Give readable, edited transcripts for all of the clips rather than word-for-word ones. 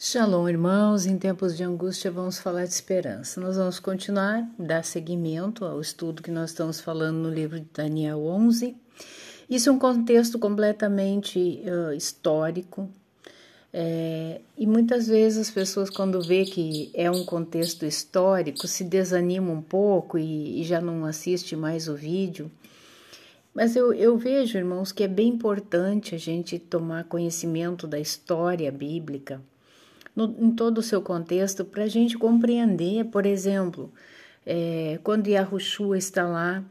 Shalom, irmãos. Em tempos de angústia vamos falar de esperança. Nós vamos continuar, dar seguimento ao estudo que nós estamos falando no livro de Daniel 11. Isso é um contexto completamente histórico, e muitas vezes as pessoas, quando vê que é um contexto histórico, se desanimam um pouco e já não assiste mais o vídeo. Mas eu vejo, irmãos, que é bem importante a gente tomar conhecimento da história bíblica, em todo o seu contexto, para a gente compreender, por exemplo, quando Yahushua está lá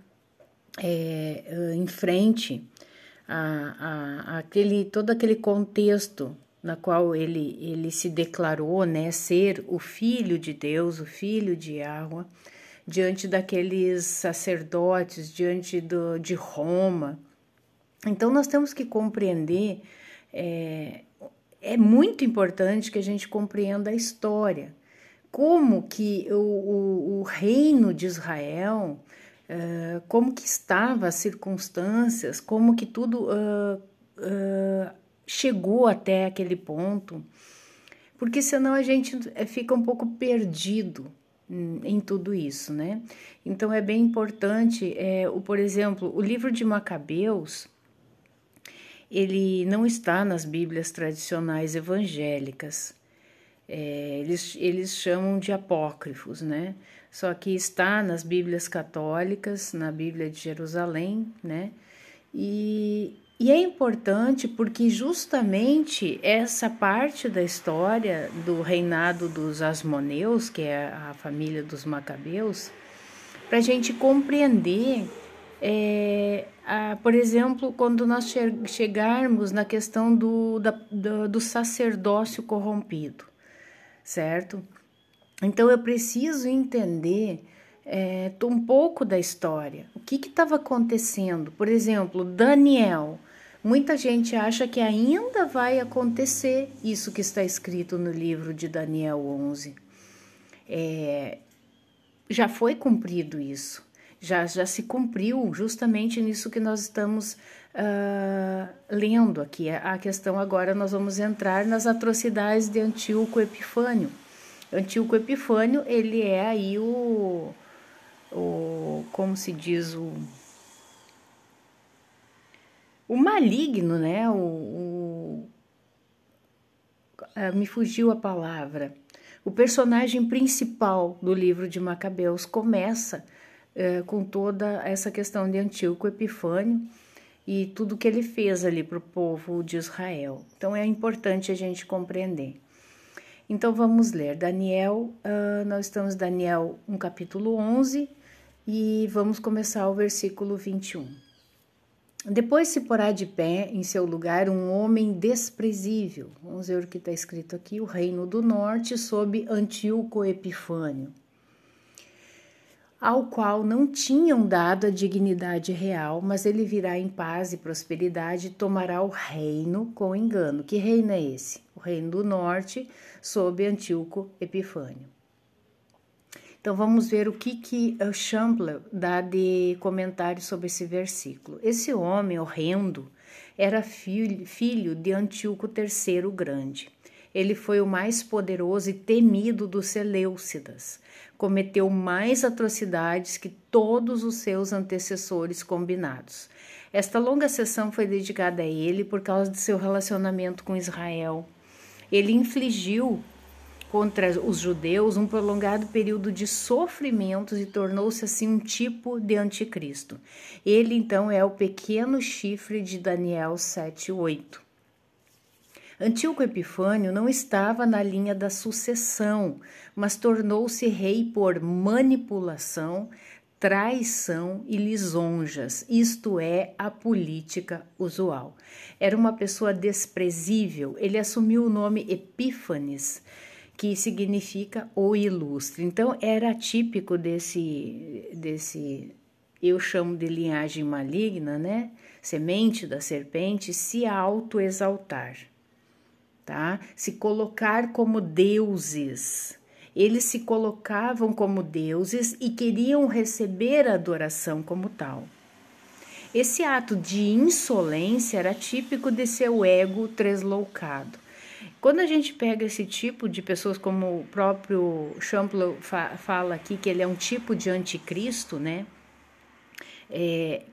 em frente todo aquele contexto na qual ele se declarou, né, ser o Filho de Deus, o Filho de Yahweh, diante daqueles sacerdotes, diante de Roma. Então nós temos que compreender, é muito importante que a gente compreenda a história, como que o reino de Israel, como que estavam as circunstâncias, como que tudo chegou até aquele ponto, porque senão a gente fica um pouco perdido em tudo isso, né? Então é bem importante, por exemplo, o livro de Macabeus, ele não está nas Bíblias tradicionais evangélicas. Eles chamam de apócrifos, né? Só que está nas Bíblias católicas, na Bíblia de Jerusalém, né? E é importante porque justamente essa parte da história do reinado dos Asmoneus, que é a família dos Macabeus, para a gente compreender, por exemplo, quando nós chegarmos na questão do sacerdócio corrompido, certo? Então eu preciso entender um pouco da história, o que estava acontecendo. Por exemplo, Daniel, muita gente acha que ainda vai acontecer isso que está escrito no livro de Daniel 11. Já foi cumprido isso, já se cumpriu justamente nisso que nós estamos lendo aqui. A questão agora, nós vamos entrar nas atrocidades de Antíoco Epifânio. Antíoco Epifânio, ele é aí como se diz, o maligno, né? Me fugiu a palavra. O personagem principal do livro de Macabeus começa com toda essa questão de Antíoco Epifânio e tudo que ele fez ali para o povo de Israel. Então é importante a gente compreender. Então vamos ler Daniel, nós estamos em Daniel 1, capítulo 11, e vamos começar o versículo 21. Depois se porá de pé em seu lugar um homem desprezível. Vamos ver o que está escrito aqui: o reino do norte sob Antíoco Epifânio, ao qual não tinham dado a dignidade real, mas ele virá em paz e prosperidade e tomará o reino com engano. Que reino é esse? O reino do norte sob Antíoco Epifânio. Então vamos ver o que Champler dá de comentário sobre esse versículo. Esse homem horrendo era filho de Antíoco III o Grande. Ele foi o mais poderoso e temido dos Seleucidas. Cometeu mais atrocidades que todos os seus antecessores combinados. Esta longa sessão foi dedicada a ele por causa de seu relacionamento com Israel. Ele infligiu contra os judeus um prolongado período de sofrimentos e tornou-se assim um tipo de anticristo. Ele então é o pequeno chifre de Daniel 7:8. Antíoco Epifânio não estava na linha da sucessão, mas tornou-se rei por manipulação, traição e lisonjas, isto é, a política usual. Era uma pessoa desprezível. Ele assumiu o nome Epífanes, que significa o ilustre. Então era típico desse eu chamo de linhagem maligna, né? Semente da serpente, se autoexaltar, tá? Se colocar como deuses. Eles se colocavam como deuses e queriam receber a adoração como tal. Esse ato de insolência era típico de seu ego tresloucado. Quando a gente pega esse tipo de pessoas, como o próprio Champollion fala aqui, que ele é um tipo de anticristo, né?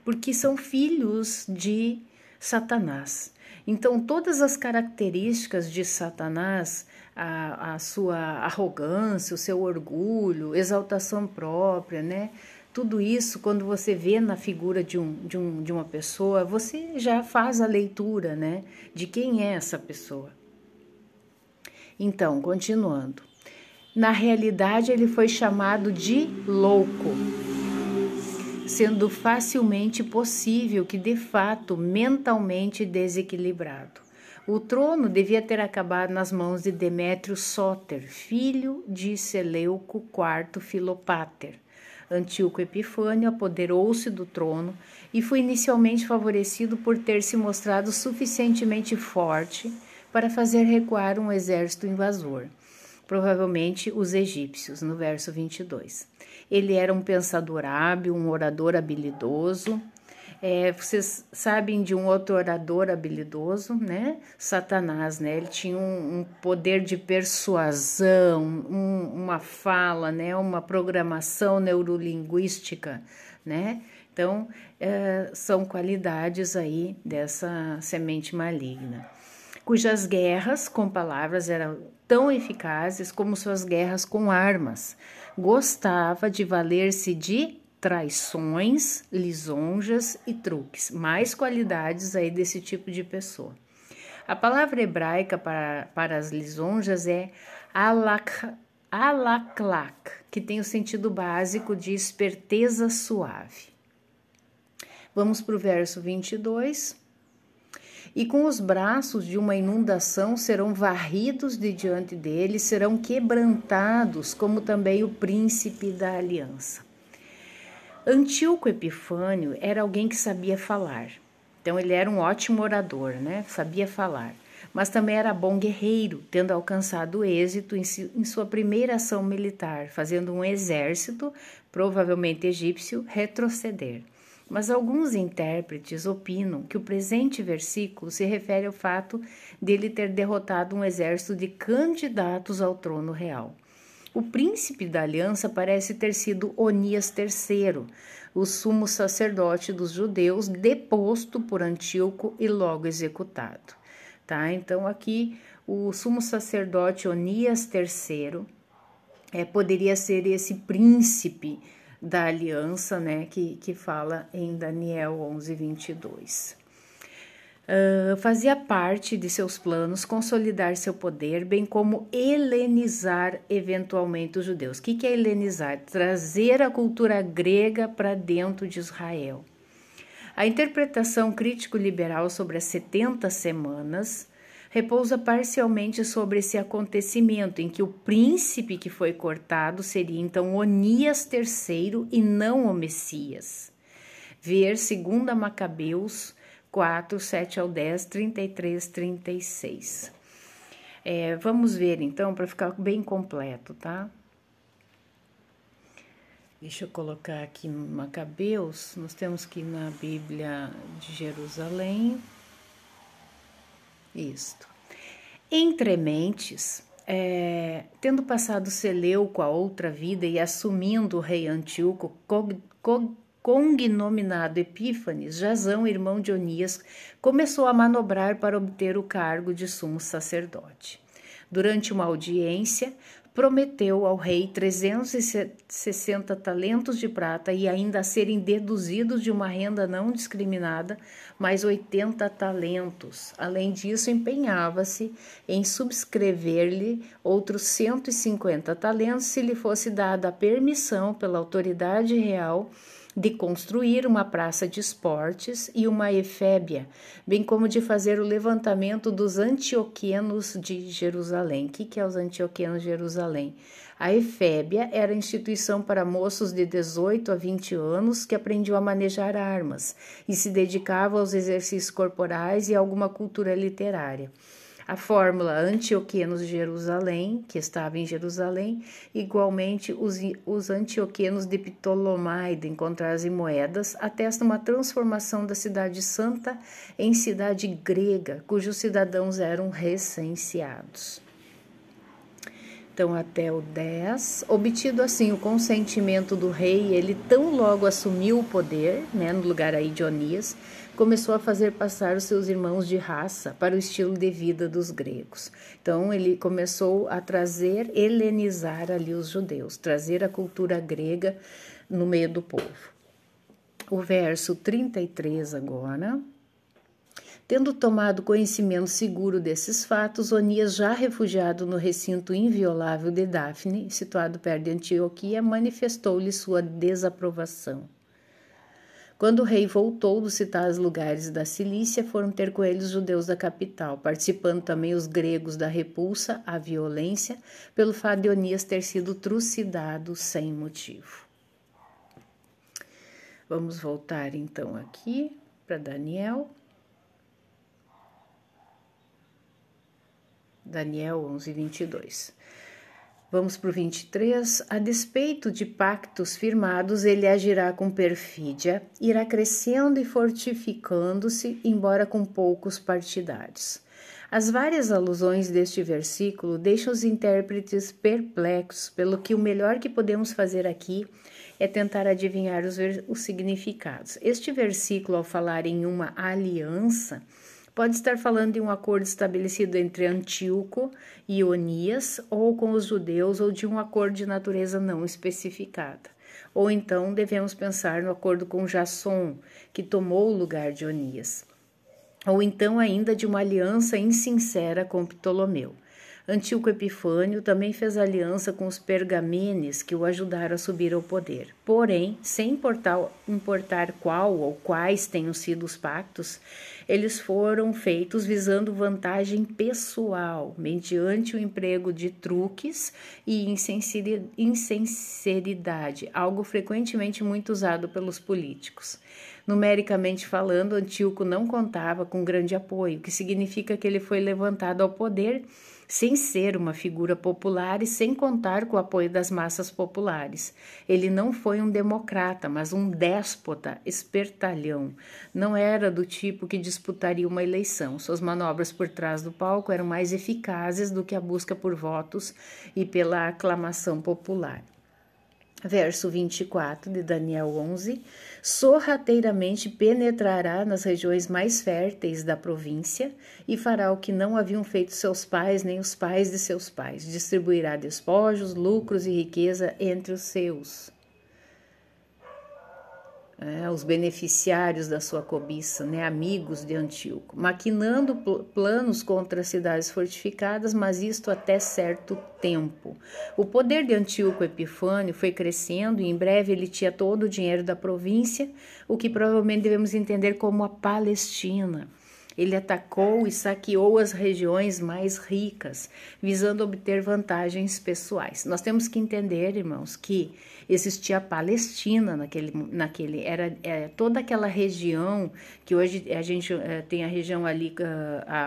Porque são filhos de Satanás. Então, todas as características de Satanás, a sua arrogância, o seu orgulho, exaltação própria, né? Tudo isso, quando você vê na figura de uma pessoa, você já faz a leitura, né? De quem é essa pessoa. Então, continuando. Na realidade, ele foi chamado de louco, sendo facilmente possível que, de fato, mentalmente desequilibrado. O trono devia ter acabado nas mãos de Demétrio Sóter, filho de Seleuco IV Filopáter. Antíoco Epifânio apoderou-se do trono e foi inicialmente favorecido por ter se mostrado suficientemente forte para fazer recuar um exército invasor, provavelmente os egípcios, no verso 22. Ele era um pensador hábil, um orador habilidoso. Vocês sabem de um outro orador habilidoso, né? Satanás, né? Ele tinha um poder de persuasão, uma fala, né? Uma programação neurolinguística, né? Então, são qualidades aí dessa semente maligna, cujas guerras com palavras eram tão eficazes como suas guerras com armas. Gostava de valer-se de traições, lisonjas e truques, mais qualidades aí desse tipo de pessoa. A palavra hebraica para as lisonjas é alaklak, que tem o sentido básico de esperteza suave. Vamos para o verso 22. E com os braços de uma inundação serão varridos de diante dele, serão quebrantados, como também o príncipe da aliança. Antíoco Epifânio era alguém que sabia falar. Então ele era um ótimo orador, né? Sabia falar. Mas também era bom guerreiro, tendo alcançado êxito em sua primeira ação militar, fazendo um exército, provavelmente egípcio, retroceder. Mas alguns intérpretes opinam que o presente versículo se refere ao fato dele ter derrotado um exército de candidatos ao trono real. O príncipe da aliança parece ter sido Onias III, o sumo sacerdote dos judeus, deposto por Antíoco e logo executado. Tá? Então, aqui, o sumo sacerdote Onias III poderia ser esse príncipe da aliança, né, que fala em Daniel 11, 22. Fazia parte de seus planos consolidar seu poder, bem como helenizar eventualmente os judeus. O que é helenizar? Trazer a cultura grega para dentro de Israel. A interpretação crítico-liberal sobre as 70 semanas repousa parcialmente sobre esse acontecimento, em que o príncipe que foi cortado seria então Onias III e não o Messias. Ver 2 Macabeus 4, 7 ao 10, 33, 36. Vamos ver então, para ficar bem completo, tá? Deixa eu colocar aqui no Macabeus, nós temos que ir na Bíblia de Jerusalém. Isto. Entre mentes, tendo passado Seleuco a outra vida e assumindo o rei Antíoco, cognominado Epífanes, Jasão, irmão de Onias, começou a manobrar para obter o cargo de sumo sacerdote. Durante uma audiência, prometeu ao rei 360 talentos de prata e ainda a serem deduzidos de uma renda não discriminada, mais 80 talentos. Além disso, empenhava-se em subscrever-lhe outros 150 talentos se lhe fosse dada a permissão pela autoridade real de construir uma praça de esportes e uma efébia, bem como de fazer o levantamento dos antioquenos de Jerusalém. O que é os antioquenos de Jerusalém? A efébia era a instituição para moços de 18 a 20 anos que aprendiam a manejar armas e se dedicavam aos exercícios corporais e a alguma cultura literária. A fórmula antioquenos de Jerusalém, que estava em Jerusalém, igualmente os antioquenos de Ptolomaida, encontrados em moedas, atestam uma transformação da cidade santa em cidade grega, cujos cidadãos eram recenseados. Então, até o 10, obtido assim o consentimento do rei, ele tão logo assumiu o poder, né, no lugar aí de Onias, começou a fazer passar os seus irmãos de raça para o estilo de vida dos gregos. Então, ele começou a trazer, helenizar ali os judeus, trazer a cultura grega no meio do povo. O verso 33 agora. Tendo tomado conhecimento seguro desses fatos, Onias, já refugiado no recinto inviolável de Dafne, situado perto de Antioquia, manifestou-lhe sua desaprovação. Quando o rei voltou dos citados lugares da Cilícia, foram ter com ele os judeus da capital, participando também os gregos da repulsa à violência, pelo fato de Onias ter sido trucidado sem motivo. Vamos voltar então aqui para Daniel. Daniel 11, 22. Vamos para o 23. A despeito de pactos firmados, ele agirá com perfídia, irá crescendo e fortificando-se, embora com poucos partidários. As várias alusões deste versículo deixam os intérpretes perplexos, pelo que o melhor que podemos fazer aqui é tentar adivinhar os significados. Este versículo, ao falar em uma aliança, pode estar falando de um acordo estabelecido entre Antíoco e Onias, ou com os judeus, ou de um acordo de natureza não especificada. Ou então devemos pensar no acordo com Jasson, que tomou o lugar de Onias. Ou então ainda de uma aliança insincera com Ptolomeu. Antíoco Epifânio também fez aliança com os pergamenes que o ajudaram a subir ao poder. Porém, sem importar qual ou quais tenham sido os pactos, eles foram feitos visando vantagem pessoal, mediante o emprego de truques e insinceridade, algo frequentemente muito usado pelos políticos. Numericamente falando, Antíoco não contava com grande apoio, o que significa que ele foi levantado ao poder sem ser uma figura popular e sem contar com o apoio das massas populares. Ele não foi um democrata, mas um déspota espertalhão. Não era do tipo que disputaria uma eleição. Suas manobras por trás do palco eram mais eficazes do que a busca por votos e pela aclamação popular. Verso 24 de Daniel 11, sorrateiramente penetrará nas regiões mais férteis da província e fará o que não haviam feito seus pais nem os pais de seus pais, distribuirá despojos, lucros e riqueza entre os seus. Os beneficiários da sua cobiça, amigos de Antíoco, maquinando planos contra as cidades fortificadas, mas isto até certo tempo. O poder de Antíoco Epifânio foi crescendo e em breve ele tinha todo o dinheiro da província, o que provavelmente devemos entender como a Palestina. Ele atacou e saqueou as regiões mais ricas, visando obter vantagens pessoais. Nós temos que entender, irmãos, que existia a Palestina era toda aquela região que hoje a gente tem a região ali,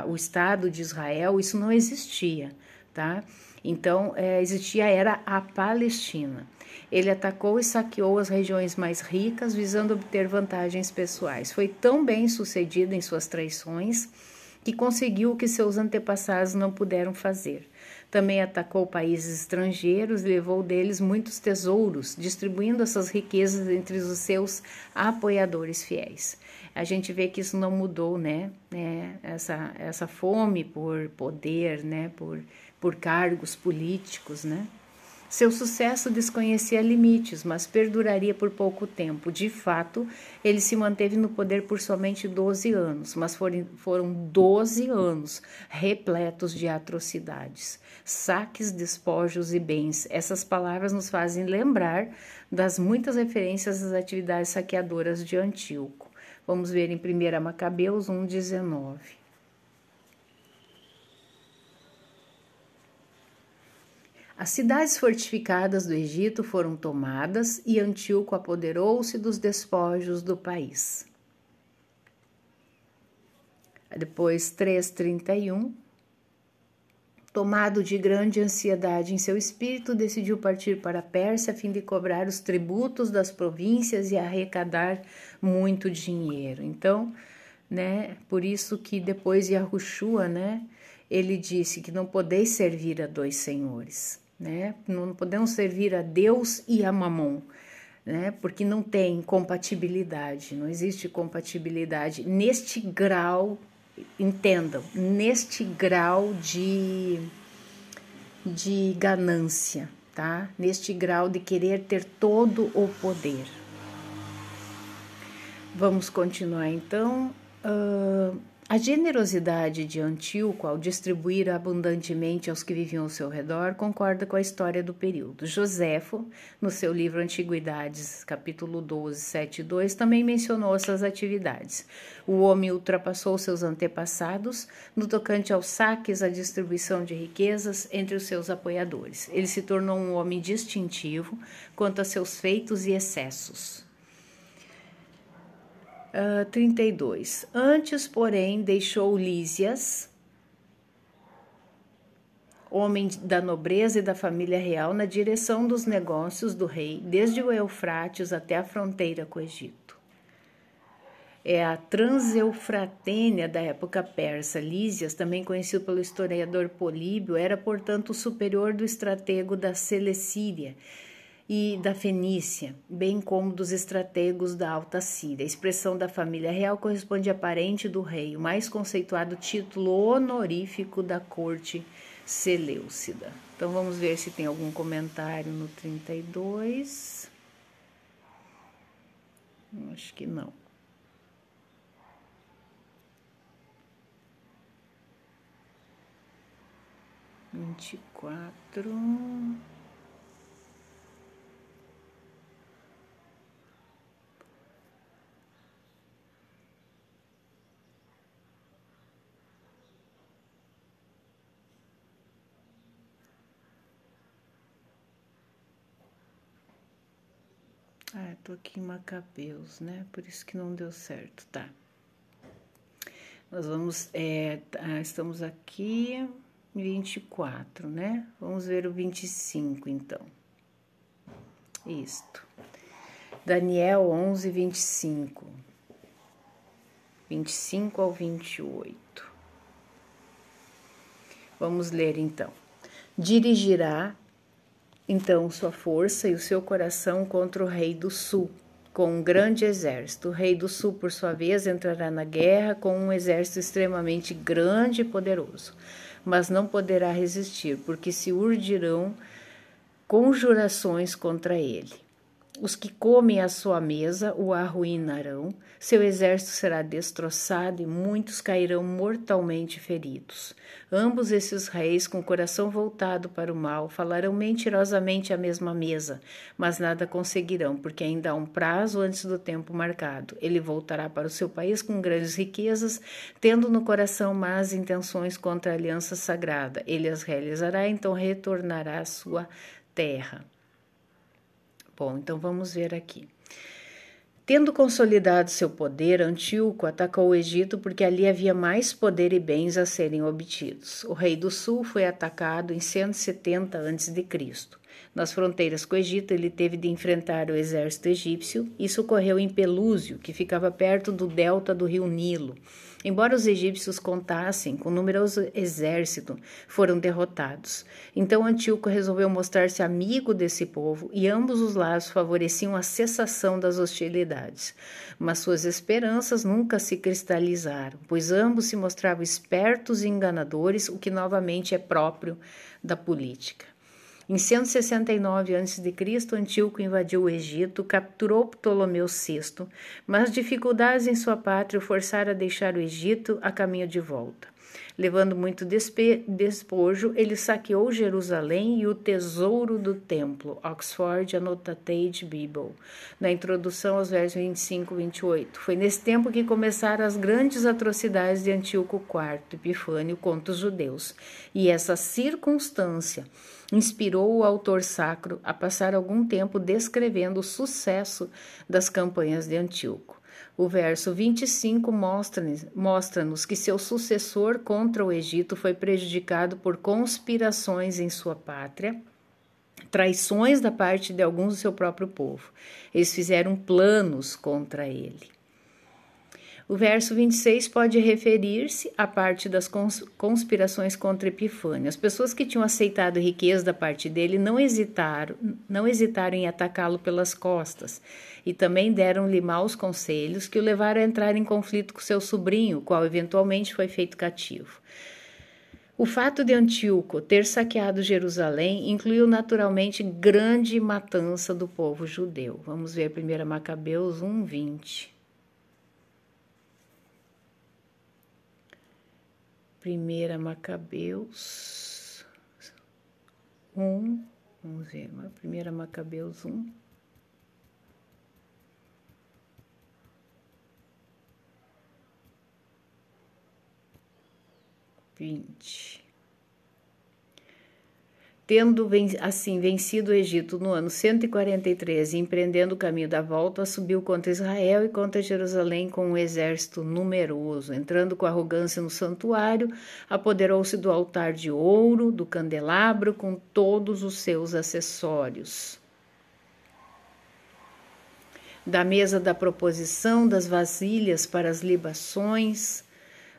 o Estado de Israel, isso não existia, tá? Então, era a Palestina. Ele atacou e saqueou as regiões mais ricas, visando obter vantagens pessoais. Foi tão bem sucedido em suas traições que conseguiu o que seus antepassados não puderam fazer. Também atacou países estrangeiros e levou deles muitos tesouros, distribuindo essas riquezas entre os seus apoiadores fiéis. A gente vê que isso não mudou, essa fome por poder, por cargos políticos, Seu sucesso desconhecia limites, mas perduraria por pouco tempo. De fato, ele se manteve no poder por somente 12 anos, mas foram 12 anos repletos de atrocidades, saques, despojos e bens. Essas palavras nos fazem lembrar das muitas referências às atividades saqueadoras de Antíoco. Vamos ver em 1 Macabeus 1:19. As cidades fortificadas do Egito foram tomadas e Antíoco apoderou-se dos despojos do país. Depois 3:31, tomado de grande ansiedade em seu espírito, decidiu partir para a Pérsia a fim de cobrar os tributos das províncias e arrecadar muito dinheiro. Então, né, por isso que depois de Yahushua, né, ele disse que não podeis servir a dois senhores, né? Não podemos servir a Deus e a Mamon, né? Porque não tem compatibilidade, não existe compatibilidade neste grau. Entendam, neste grau de ganância, tá? Neste grau de querer ter todo o poder. Vamos continuar então. A generosidade de Antíoco ao distribuir abundantemente aos que viviam ao seu redor concorda com a história do período. Joséfo, no seu livro Antiguidades, capítulo 12, 7 e 2, também mencionou essas atividades. O homem ultrapassou seus antepassados no tocante aos saques, à distribuição de riquezas entre os seus apoiadores. Ele se tornou um homem distintivo quanto a seus feitos e excessos. 32. Antes, porém, deixou Lísias, homem da nobreza e da família real, na direção dos negócios do rei, desde o Eufrates até a fronteira com o Egito. É a Transeufratênia da época persa. Lísias, também conhecido pelo historiador Políbio, era, portanto, o superior do estratego da Celecíria e da Fenícia, bem como dos estrategos da Alta Síria. A expressão da família real corresponde a parente do rei, o mais conceituado título honorífico da corte seleucida. Então vamos ver se tem algum comentário no 32. Acho que não. Vinte e quatro. Tô aqui em Macabeus, né? Por isso que não deu certo, tá? Nós vamos, estamos aqui 24, né? Vamos ver o 25, então. Isto. Daniel 11, 25. 25 ao 28. Vamos ler, então. Dirigirá então sua força e o seu coração contra o rei do sul, com um grande exército. O rei do sul, por sua vez, entrará na guerra com um exército extremamente grande e poderoso, mas não poderá resistir, porque se urdirão conjurações contra ele. Os que comem à sua mesa o arruinarão, seu exército será destroçado e muitos cairão mortalmente feridos. Ambos esses reis, com o coração voltado para o mal, falarão mentirosamente à mesma mesa, mas nada conseguirão, porque ainda há um prazo antes do tempo marcado. Ele voltará para o seu país com grandes riquezas, tendo no coração más intenções contra a aliança sagrada. Ele as realizará, então retornará à sua terra. Bom, então vamos ver aqui. Tendo consolidado seu poder, Antíoco atacou o Egito porque ali havia mais poder e bens a serem obtidos. O rei do sul foi atacado em 170 a.C. Nas fronteiras com o Egito, ele teve de enfrentar o exército egípcio. Isso ocorreu em Pelúsio, que ficava perto do delta do rio Nilo. Embora os egípcios contassem com um numeroso exército, foram derrotados. Então Antíoco resolveu mostrar-se amigo desse povo e ambos os lados favoreciam a cessação das hostilidades. Mas suas esperanças nunca se cristalizaram, pois ambos se mostravam espertos e enganadores, o que novamente é próprio da política. Em 169 a.C., Antíoco invadiu o Egito, capturou Ptolomeu VI, mas dificuldades em sua pátria o forçaram a deixar o Egito a caminho de volta. Levando muito despojo, ele saqueou Jerusalém e o tesouro do templo. Oxford Annotated Bible, na introdução aos versos 25 e 28. Foi nesse tempo que começaram as grandes atrocidades de Antíoco IV Epifânio contra os judeus, e essa circunstância inspirou o autor sacro a passar algum tempo descrevendo o sucesso das campanhas de Antíoco. O verso 25 mostra-nos que seu sucessor contra o Egito foi prejudicado por conspirações em sua pátria, traições da parte de alguns do seu próprio povo. Eles fizeram planos contra ele. O verso 26 pode referir-se à parte das conspirações contra Epifânio. As pessoas que tinham aceitado riqueza da parte dele não hesitaram em atacá-lo pelas costas, e também deram-lhe maus conselhos que o levaram a entrar em conflito com seu sobrinho, o qual eventualmente foi feito cativo. O fato de Antíoco ter saqueado Jerusalém incluiu naturalmente grande matança do povo judeu. Vamos ver 1 Macabeus 1:20. 1 Macabeus 1, vamos ver, 1 Macabeus 1. Tendo assim vencido o Egito no ano 143 e empreendendo o caminho da volta, subiu contra Israel e contra Jerusalém com um exército numeroso. Entrando com arrogância no santuário, apoderou-se do altar de ouro, do candelabro, com todos os seus acessórios, da mesa da proposição, das vasilhas para as libações,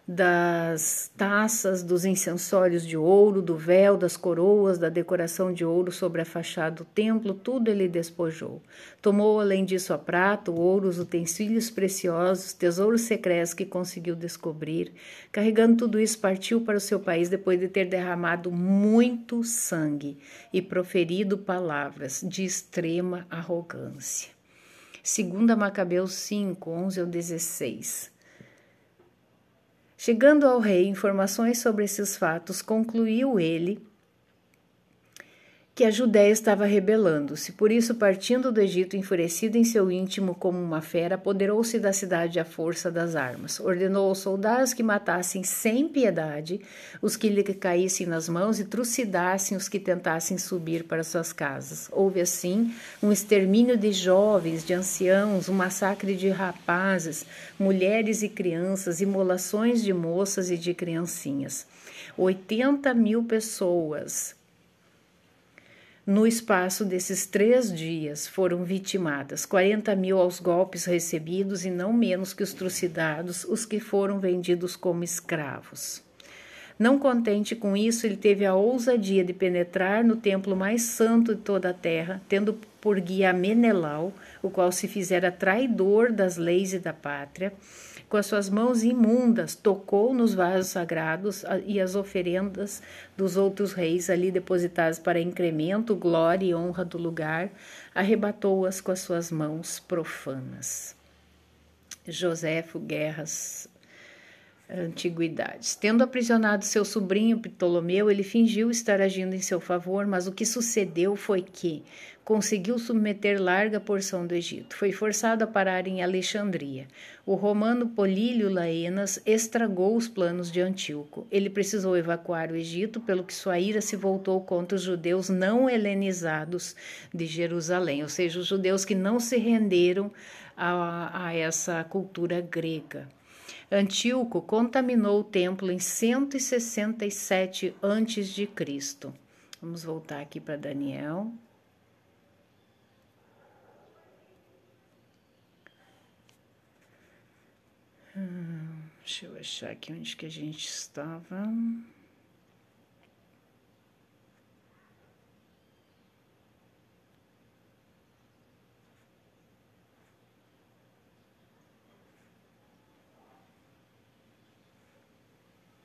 das taças, dos incensórios de ouro, do véu, das coroas, da decoração de ouro sobre a fachada do templo, tudo ele despojou. Tomou, além disso, a prata, o ouro, os utensílios preciosos, tesouros secretos que conseguiu descobrir. Carregando tudo isso, partiu para o seu país depois de ter derramado muito sangue e proferido palavras de extrema arrogância. 2 Macabeus 5, 11 ao 16. Chegando ao rei informações sobre esses fatos, concluiu ele que a Judéia estava rebelando-se. Por isso, partindo do Egito, enfurecido em seu íntimo como uma fera, apoderou-se da cidade à força das armas. Ordenou aos soldados que matassem sem piedade os que lhe caíssem nas mãos e trucidassem os que tentassem subir para suas casas. Houve, assim, um extermínio de jovens, de anciãos, um massacre de rapazes, mulheres e crianças, imolações de moças e de criancinhas. 80.000 pessoas no espaço desses 3 dias foram vitimadas, 40.000 aos golpes recebidos e não menos que os trucidados, os que foram vendidos como escravos. Não contente com isso, ele teve a ousadia de penetrar no templo mais santo de toda a terra, tendo por guia Menelau, o qual se fizera traidor das leis e da pátria. Com as suas mãos imundas, tocou nos vasos sagrados e as oferendas dos outros reis ali depositadas para incremento, glória e honra do lugar, arrebatou-as com as suas mãos profanas. Joséfo, Guerras, Antiguidades. Tendo aprisionado seu sobrinho Ptolomeu, ele fingiu estar agindo em seu favor, mas o que sucedeu foi que conseguiu submeter larga porção do Egito. Foi forçado a parar em Alexandria. O romano Polílio Laenas estragou os planos de Antíoco. Ele precisou evacuar o Egito, pelo que sua ira se voltou contra os judeus não helenizados de Jerusalém, ou seja, os judeus que não se renderam a essa cultura grega. Antíoco contaminou o templo em 167 a.C. Vamos voltar aqui para Daniel. Deixa eu achar aqui onde que a gente estava.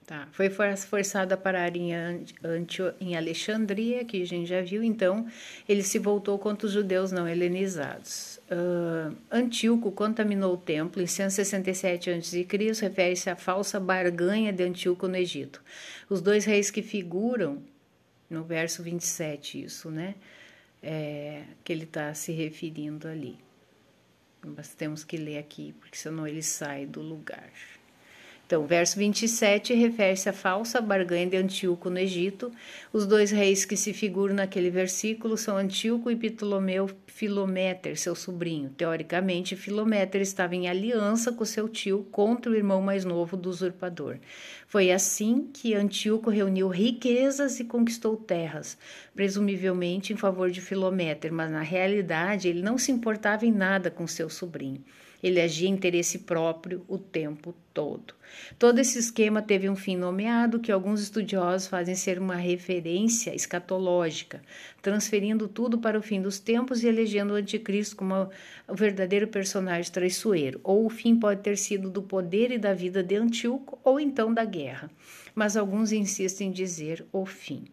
Tá, foi forçado a parar em Alexandria, que a gente já viu, então ele se voltou contra os judeus não helenizados. Antíoco contaminou o templo em 167 a.C., refere-se à falsa barganha de Antíoco no Egito. Os 2 reis que figuram no verso 27, isso, né? Que ele está se referindo ali. Mas temos que ler aqui, porque senão ele sai do lugar. Então, verso 27 refere-se à falsa barganha de Antíoco no Egito. Os dois reis que se figuram naquele versículo são Antíoco e Ptolomeu Filométer, seu sobrinho. Teoricamente, Filométer estava em aliança com seu tio contra o irmão mais novo do usurpador. Foi assim que Antíoco reuniu riquezas e conquistou terras, presumivelmente em favor de Filométer, mas na realidade ele não se importava em nada com seu sobrinho. Ele agia em interesse próprio o tempo todo. Todo esse esquema teve um fim nomeado que alguns estudiosos fazem ser uma referência escatológica, transferindo tudo para o fim dos tempos e elegendo o anticristo como o verdadeiro personagem traiçoeiro. Ou o fim pode ter sido do poder e da vida de Antíoco, ou então da guerra. Mas alguns insistem em dizer o fim.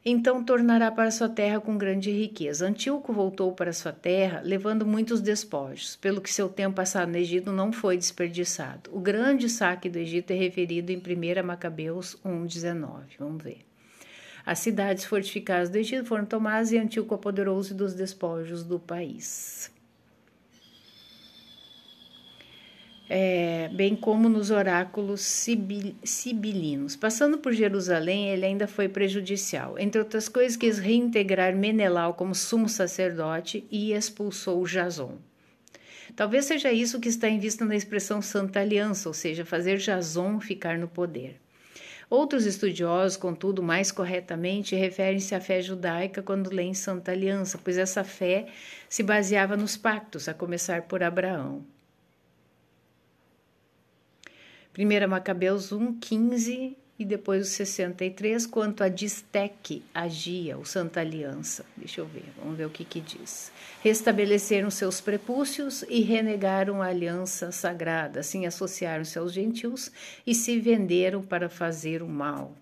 Então tornará para sua terra com grande riqueza. Antíoco voltou para sua terra, levando muitos despojos, pelo que seu tempo passado no Egito não foi desperdiçado. O grande saque do Egito é referido em 1 Macabeus 1:19. Vamos ver. As cidades fortificadas do Egito foram tomadas e Antíoco apoderou-se dos despojos do país. Bem como nos oráculos sibilinos. Passando por Jerusalém, ele ainda foi prejudicial. Entre outras coisas, quis reintegrar Menelau como sumo sacerdote e expulsou Jason. Talvez seja isso que está em vista na expressão Santa Aliança, ou seja, fazer Jason ficar no poder. Outros estudiosos, contudo, mais corretamente, referem-se à fé judaica quando leem Santa Aliança, pois essa fé se baseava nos pactos, a começar por Abraão. 1 Macabeus 1:15 e depois o 63, quanto a Distec agia, o Santa Aliança. Deixa eu ver, vamos ver o que diz. Restabeleceram seus prepúcios e renegaram a aliança sagrada, assim associaram-se aos gentios e se venderam para fazer o mal.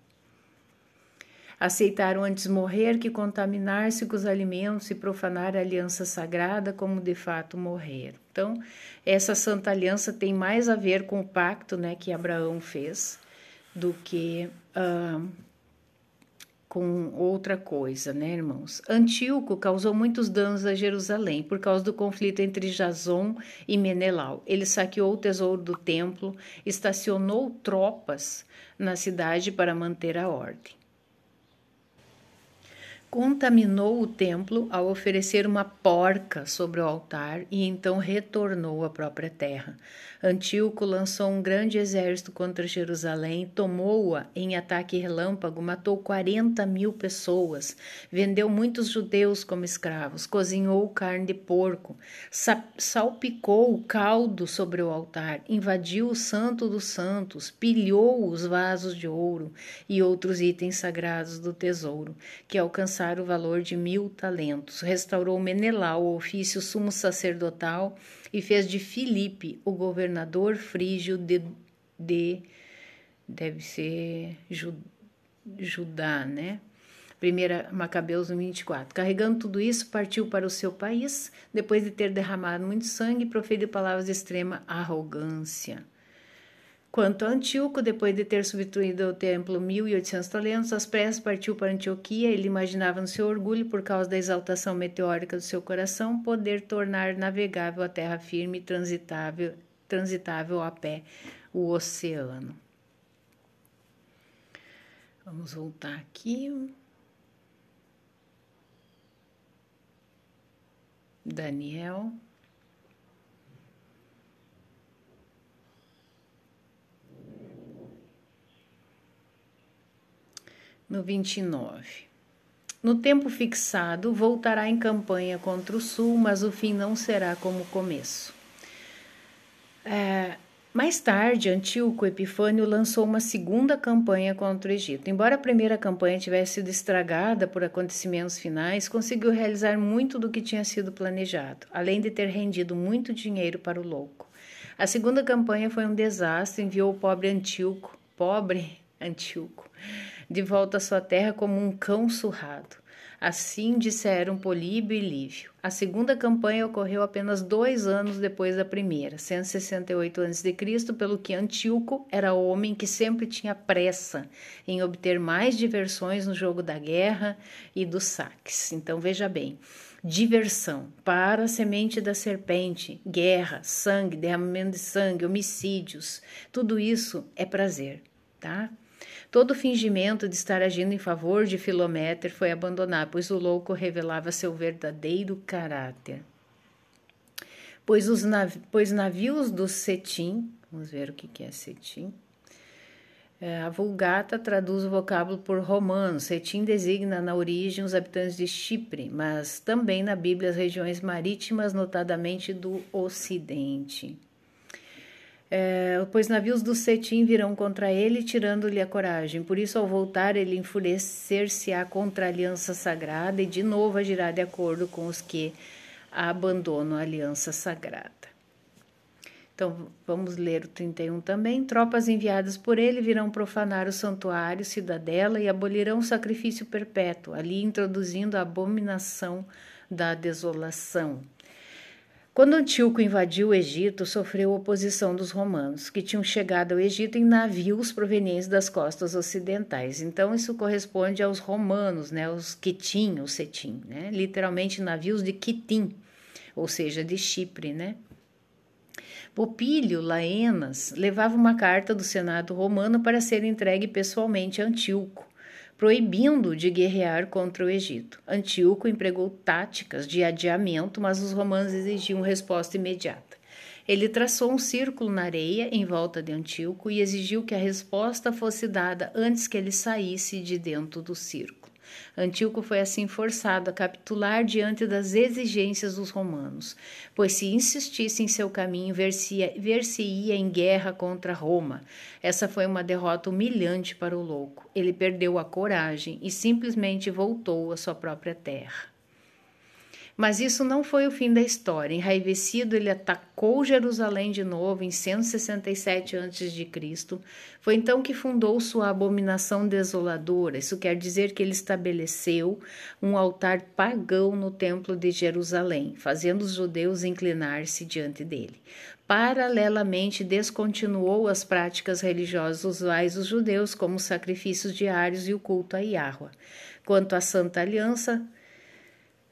Aceitaram antes morrer que contaminar-se com os alimentos e profanar a aliança sagrada, como de fato morreram. Então, essa Santa Aliança tem mais a ver com o pacto, né, que Abraão fez do que com outra coisa, né, irmãos? Antíoco causou muitos danos a Jerusalém por causa do conflito entre Jason e Menelau. Ele saqueou o tesouro do templo, estacionou tropas na cidade para manter a ordem. Contaminou o templo ao oferecer uma porca sobre o altar e então retornou à própria terra. Antíoco lançou um grande exército contra Jerusalém, tomou-a em ataque relâmpago, matou 40.000 pessoas, vendeu muitos judeus como escravos, cozinhou carne de porco, salpicou o caldo sobre o altar, invadiu o Santo dos Santos, pilhou os vasos de ouro e outros itens sagrados do tesouro, que alcançaram o valor de 1.000 talentos. Restaurou Menelau, o ofício sumo sacerdotal, e fez de Filipe o governador frígio deve ser Judá, né? 1 Macabeus 24. Carregando tudo isso, partiu para o seu país, depois de ter derramado muito sangue e proferido palavras de extrema arrogância. Quanto a Antíoco, depois de ter substituído o templo 1.800 talentos, às pressas partiu para Antioquia. Ele imaginava no seu orgulho, por causa da exaltação meteórica do seu coração, poder tornar navegável a terra firme e transitável a pé o oceano. Vamos voltar aqui. Daniel. No 29. No tempo fixado, voltará em campanha contra o sul, mas o fim não será como o começo. Mais tarde, Antíoco Epifânio lançou uma segunda campanha contra o Egito. Embora a primeira campanha tivesse sido estragada por acontecimentos finais, conseguiu realizar muito do que tinha sido planejado, além de ter rendido muito dinheiro para o louco. A segunda campanha foi um desastre, enviou o pobre Antíoco de volta à sua terra como um cão surrado. Assim disseram Políbio e Lívio. A segunda campanha ocorreu apenas 2 anos depois da primeira, 168 a.C., pelo que Antíoco era homem que sempre tinha pressa em obter mais diversões no jogo da guerra e dos saques. Então veja bem, diversão para a semente da serpente, guerra, sangue, derramamento de sangue, homicídios, tudo isso é prazer, tá? Todo fingimento de estar agindo em favor de Filométer foi abandonado, pois o louco revelava seu verdadeiro caráter. Pois navios do Cetim, vamos ver o que é Cetim. A Vulgata traduz o vocábulo por romano. Cetim designa na origem os habitantes de Chipre, mas também na Bíblia as regiões marítimas, notadamente do Ocidente. Pois navios do Cetim virão contra ele, tirando-lhe a coragem. Por isso, ao voltar, ele enfurecer-se-á contra a aliança sagrada e de novo agirá de acordo com os que abandonam a aliança sagrada. Então, vamos ler o 31 também. Tropas enviadas por ele virão profanar o santuário, cidadela, e abolirão o sacrifício perpétuo, ali introduzindo a abominação da desolação. Quando Antíoco invadiu o Egito, sofreu oposição dos romanos, que tinham chegado ao Egito em navios provenientes das costas ocidentais. Então, isso corresponde aos romanos, né, os Quitim, ou Cetim, né, literalmente navios de Quitim, ou seja, de Chipre, né. Popílio Laenas levava uma carta do Senado romano para ser entregue pessoalmente a Antíoco, proibindo de guerrear contra o Egito. Antíoco empregou táticas de adiamento, mas os romanos exigiam resposta imediata. Ele traçou um círculo na areia em volta de Antíoco e exigiu que a resposta fosse dada antes que ele saísse de dentro do círculo. Antíoco foi assim forçado a capitular diante das exigências dos romanos, pois se insistisse em seu caminho, ver-se-ia em guerra contra Roma. Essa foi uma derrota humilhante para o louco. Ele perdeu a coragem e simplesmente voltou à sua própria terra. Mas isso não foi o fim da história. Enraivecido, ele atacou Jerusalém de novo em 167 a.C. Foi então que fundou sua abominação desoladora. Isso quer dizer que ele estabeleceu um altar pagão no templo de Jerusalém, fazendo os judeus inclinar-se diante dele. Paralelamente, descontinuou as práticas religiosas usuais dos judeus, como os sacrifícios diários e o culto a Yahweh. Quanto à Santa Aliança,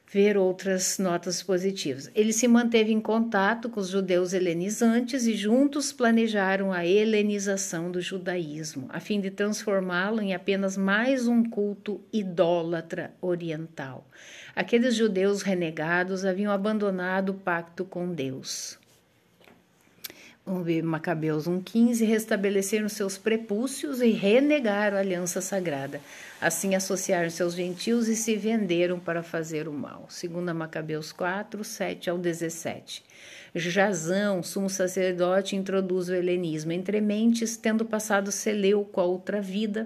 ver outras notas positivas. Ele se manteve em contato com os judeus helenizantes e juntos planejaram a helenização do judaísmo, a fim de transformá-lo em apenas mais um culto idólatra oriental. Aqueles judeus renegados haviam abandonado o pacto com Deus. Vamos ver Macabeus 1,15, restabeleceram seus prepúcios e renegaram a aliança sagrada. Assim associaram seus gentios e se venderam para fazer o mal. 2 Macabeus 4, 7 ao 17. Jazão, sumo sacerdote, introduz o helenismo entre mentes, tendo passado Seleuco a outra vida,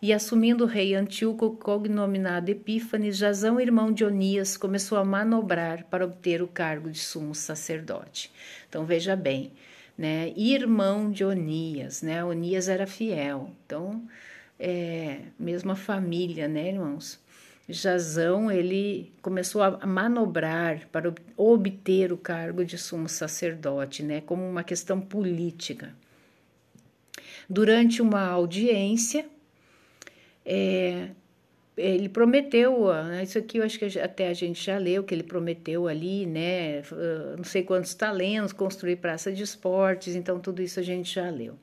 e assumindo o rei Antíoco, cognominado Epífanes, Jazão, irmão de Onias, começou a manobrar para obter o cargo de sumo sacerdote. Então veja bem, né, irmão de Onias, né, Onias era fiel, então, mesma família, né, irmãos? Jazão, ele começou a manobrar para obter o cargo de sumo sacerdote, né, como uma questão política. Durante uma audiência, ele prometeu, isso aqui eu acho que até a gente já leu, que ele prometeu ali, né, não sei quantos talentos, construir praça de esportes, então tudo isso a gente já leu.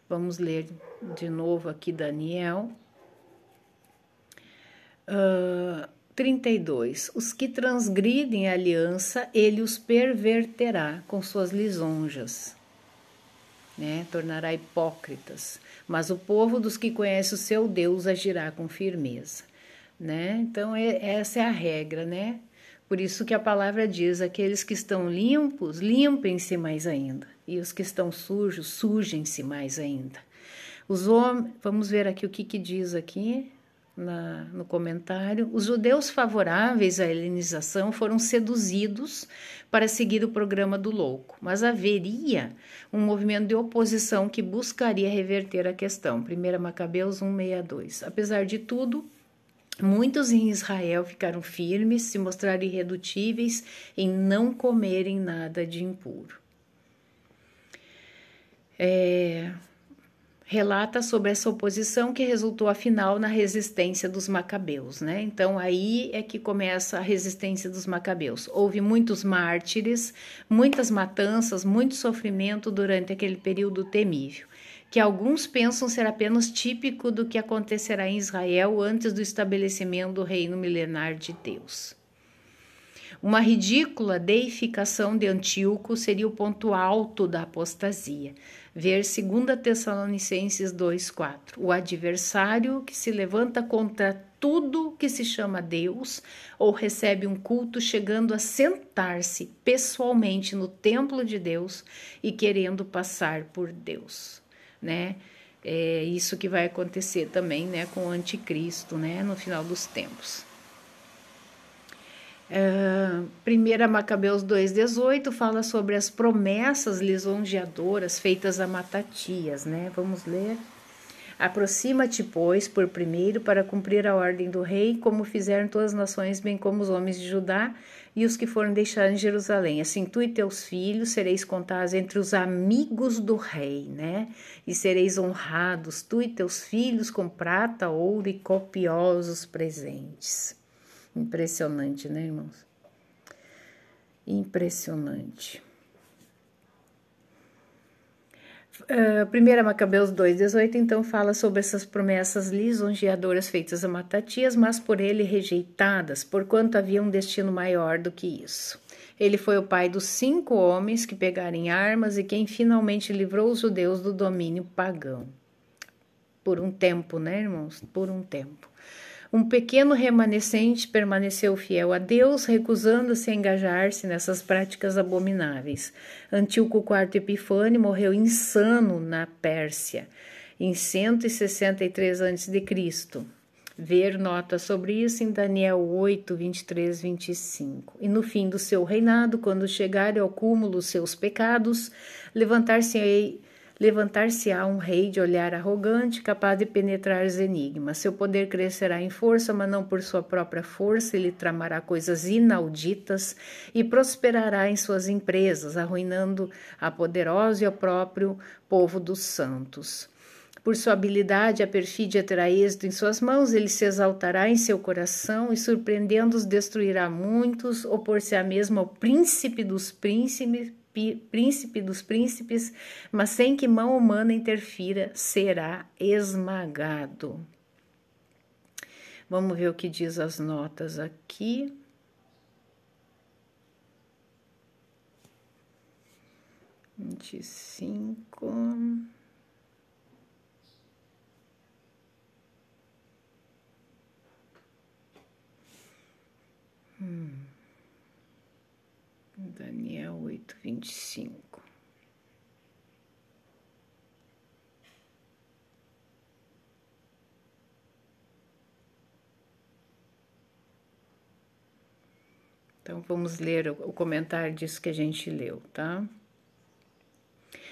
Vamos ler de novo aqui Daniel. 32. Os que transgridem a aliança, ele os perverterá com suas lisonjas, né, tornará hipócritas. Mas o povo dos que conhece o seu Deus agirá com firmeza, né? Então, essa é a regra, né? Por isso que a palavra diz, aqueles que estão limpos, limpem-se mais ainda. E os que estão sujos, sujem-se mais ainda. Os homens, vamos ver aqui o que diz aqui. no comentário. Os judeus favoráveis à helenização foram seduzidos para seguir o programa do louco, mas haveria um movimento de oposição que buscaria reverter a questão. 1 Macabeus 1:62. Apesar de tudo, muitos em Israel ficaram firmes, se mostraram irredutíveis em não comerem nada de impuro. Relata sobre essa oposição que resultou, afinal, na resistência dos macabeus, né? Então, aí é que começa a resistência dos macabeus. Houve muitos mártires, muitas matanças, muito sofrimento durante aquele período temível, que alguns pensam ser apenas típico do que acontecerá em Israel antes do estabelecimento do reino milenar de Deus. Uma ridícula deificação de Antíoco seria o ponto alto da apostasia. Ver 2 Tessalonicenses 2:4. O adversário que se levanta contra tudo que se chama Deus ou recebe um culto, chegando a sentar-se pessoalmente no templo de Deus e querendo passar por Deus, né? É isso que vai acontecer também, né, com o anticristo, né, no final dos tempos. 1 Macabeus 2:18 fala sobre as promessas lisonjeadoras feitas a Matatias, né? Vamos ler. Aproxima-te, pois, por primeiro, para cumprir a ordem do rei, como fizeram todas as nações, bem como os homens de Judá e os que foram deixados em Jerusalém. Assim, tu e teus filhos sereis contados entre os amigos do rei, né? E sereis honrados, tu e teus filhos, com prata, ouro e copiosos presentes. Impressionante, né, irmãos? Impressionante. 1 Macabeus 2:18, então, fala sobre essas promessas lisonjeadoras feitas a Matatias, mas por ele rejeitadas, porquanto havia um destino maior do que isso. Ele foi o pai dos 5 homens que pegaram em armas e quem finalmente livrou os judeus do domínio pagão. Por um tempo, né, irmãos? Por um tempo. Um pequeno remanescente permaneceu fiel a Deus, recusando-se a engajar-se nessas práticas abomináveis. Antíoco IV Epifânio morreu insano na Pérsia, em 163 a.C. Ver nota sobre isso em Daniel 8, 23, 25. E no fim do seu reinado, quando chegarem ao cúmulo os seus pecados, levantar-se-á um rei de olhar arrogante, capaz de penetrar os enigmas. Seu poder crescerá em força, mas não por sua própria força. Ele tramará coisas inauditas e prosperará em suas empresas, arruinando a poderosa e o próprio povo dos santos. Por sua habilidade, a perfídia terá êxito em suas mãos, ele se exaltará em seu coração e, surpreendendo-os, destruirá muitos, opor-se-á mesmo ao príncipe dos príncipes, mas sem que mão humana interfira, será esmagado. Vamos ver o que diz as notas aqui. Daniel 8, 25. Então, vamos ler o comentário disso que a gente leu, tá?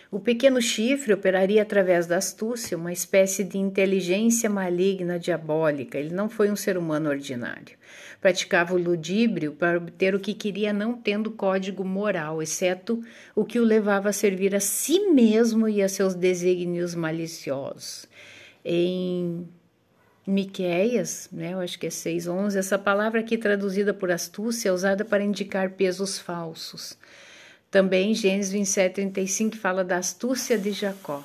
O pequeno chifre operaria através da astúcia, uma espécie de inteligência maligna diabólica. Ele não foi um ser humano ordinário. Praticava o ludíbrio para obter o que queria, não tendo código moral, exceto o que o levava a servir a si mesmo e a seus desígnios maliciosos. Em Miqueias, né, eu acho que é 6:11, essa palavra aqui traduzida por astúcia é usada para indicar pesos falsos. Também Gênesis 27:35 fala da astúcia de Jacó.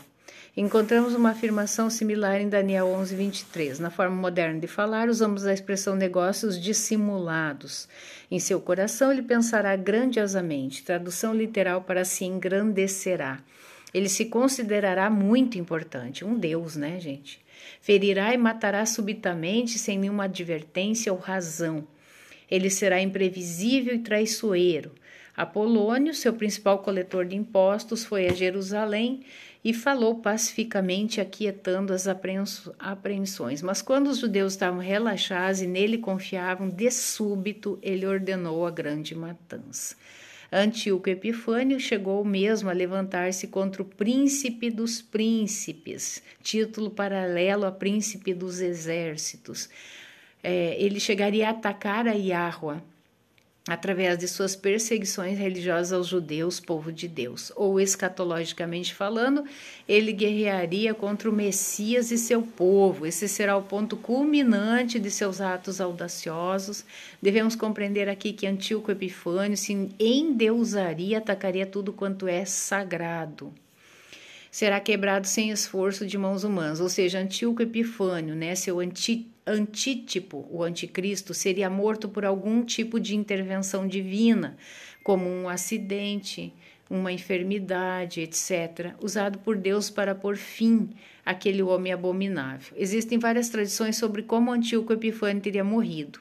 Encontramos uma afirmação similar em Daniel 11:23. Na forma moderna de falar, usamos a expressão negócios dissimulados. Em seu coração ele pensará grandiosamente. Tradução literal para se engrandecerá. Ele se considerará muito importante. Um Deus, né, gente? Ferirá e matará subitamente, sem nenhuma advertência ou razão. Ele será imprevisível e traiçoeiro. Apolônio, seu principal coletor de impostos, foi a Jerusalém e falou pacificamente, aquietando as apreensões. Mas quando os judeus estavam relaxados e nele confiavam, de súbito ele ordenou a grande matança. Antíoco Epifânio chegou mesmo a levantar-se contra o príncipe dos príncipes, título paralelo a príncipe dos exércitos. Ele chegaria a atacar a Iahua através de suas perseguições religiosas aos judeus, povo de Deus. Ou, escatologicamente falando, ele guerrearia contra o Messias e seu povo. Esse será o ponto culminante de seus atos audaciosos. Devemos compreender aqui que Antíoco Epifânio se endeusaria, atacaria tudo quanto é sagrado. Será quebrado sem esforço de mãos humanas, ou seja, Antíoco Epifânio, seu antítipo, o anticristo, seria morto por algum tipo de intervenção divina, como um acidente, uma enfermidade, etc., usado por Deus para pôr fim àquele homem abominável. Existem várias tradições sobre como Antíoco Epifânio teria morrido.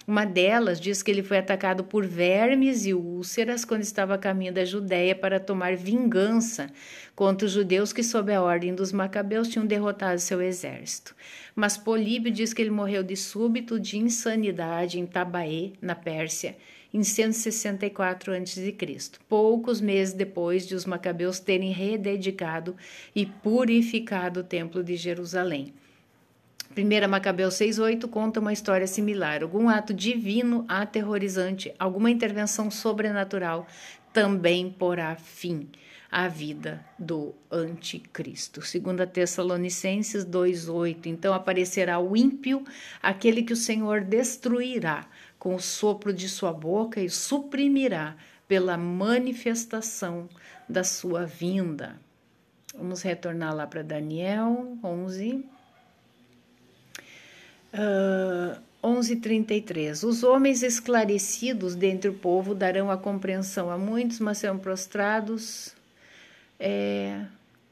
Uma delas diz que ele foi atacado por vermes e úlceras quando estava a caminho da Judéia para tomar vingança contra os judeus que, sob a ordem dos macabeus, tinham derrotado seu exército. Mas Políbio diz que ele morreu de súbito de insanidade em Tabaé, na Pérsia, em 164 a.C., poucos meses depois de os macabeus terem rededicado e purificado o templo de Jerusalém. 1 Macabeus 6,8 conta uma história similar. Algum ato divino aterrorizante, alguma intervenção sobrenatural também porá fim à vida do anticristo. 2 Tessalonicenses 2,8. Então aparecerá o ímpio, aquele que o Senhor destruirá com o sopro de sua boca e suprimirá pela manifestação da sua vinda. Vamos retornar lá para Daniel 11. 11:33. Os homens esclarecidos dentre o povo darão a compreensão a muitos, mas serão prostrados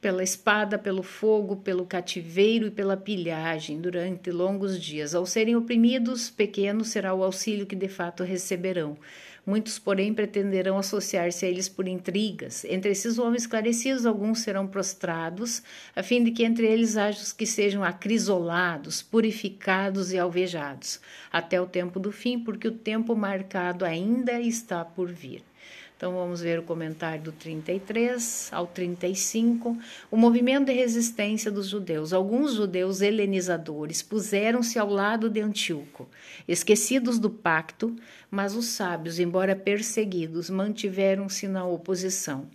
pela espada, pelo fogo, pelo cativeiro e pela pilhagem durante longos dias. Ao serem oprimidos, pequeno será o auxílio que de fato receberão. Muitos, porém, pretenderão associar-se a eles por intrigas. Entre esses homens esclarecidos, alguns serão prostrados, a fim de que entre eles haja os que sejam acrisolados, purificados e alvejados, até o tempo do fim, porque o tempo marcado ainda está por vir. Então, vamos ver o comentário do 33 ao 35. O movimento de resistência dos judeus. Alguns judeus helenizadores puseram-se ao lado de Antíoco, esquecidos do pacto, mas os sábios, embora perseguidos, mantiveram-se na oposição.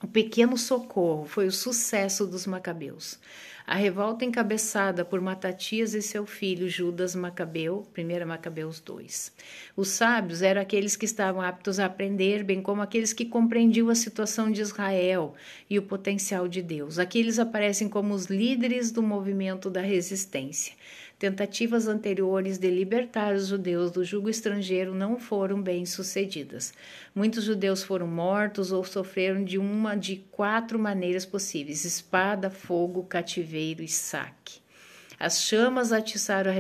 O pequeno socorro foi o sucesso dos macabeus. A revolta encabeçada por Matatias e seu filho Judas Macabeu, 1 Macabeus 2. Os sábios eram aqueles que estavam aptos a aprender, bem como aqueles que compreendiam a situação de Israel e o potencial de Deus. Aqui eles aparecem como os líderes do movimento da resistência. Tentativas anteriores de libertar os judeus do jugo estrangeiro não foram bem-sucedidas. Muitos judeus foram mortos ou sofreram de uma de 4 maneiras possíveis: espada, fogo, cativeiro e saque. As chamas atiçaram a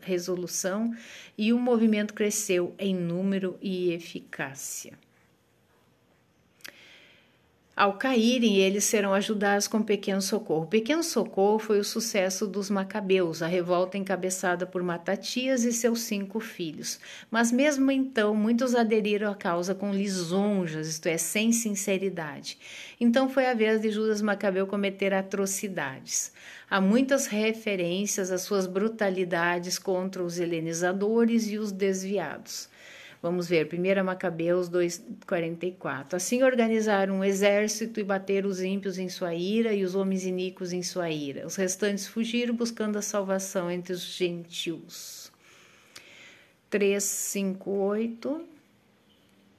resolução e o movimento cresceu em número e eficácia. Ao caírem, eles serão ajudados com pequeno socorro. O pequeno socorro foi o sucesso dos macabeus, a revolta encabeçada por Matatias e seus 5 filhos. Mas mesmo então, muitos aderiram à causa com lisonjas, isto é, sem sinceridade. Então foi a vez de Judas Macabeu cometer atrocidades. Há muitas referências às suas brutalidades contra os helenizadores e os desviados. Vamos ver, 1 Macabeus 2:44. Assim organizaram um exército e bateram os ímpios em sua ira e os homens iníquos em sua ira. Os restantes fugiram buscando a salvação entre os gentios. 3:5-8.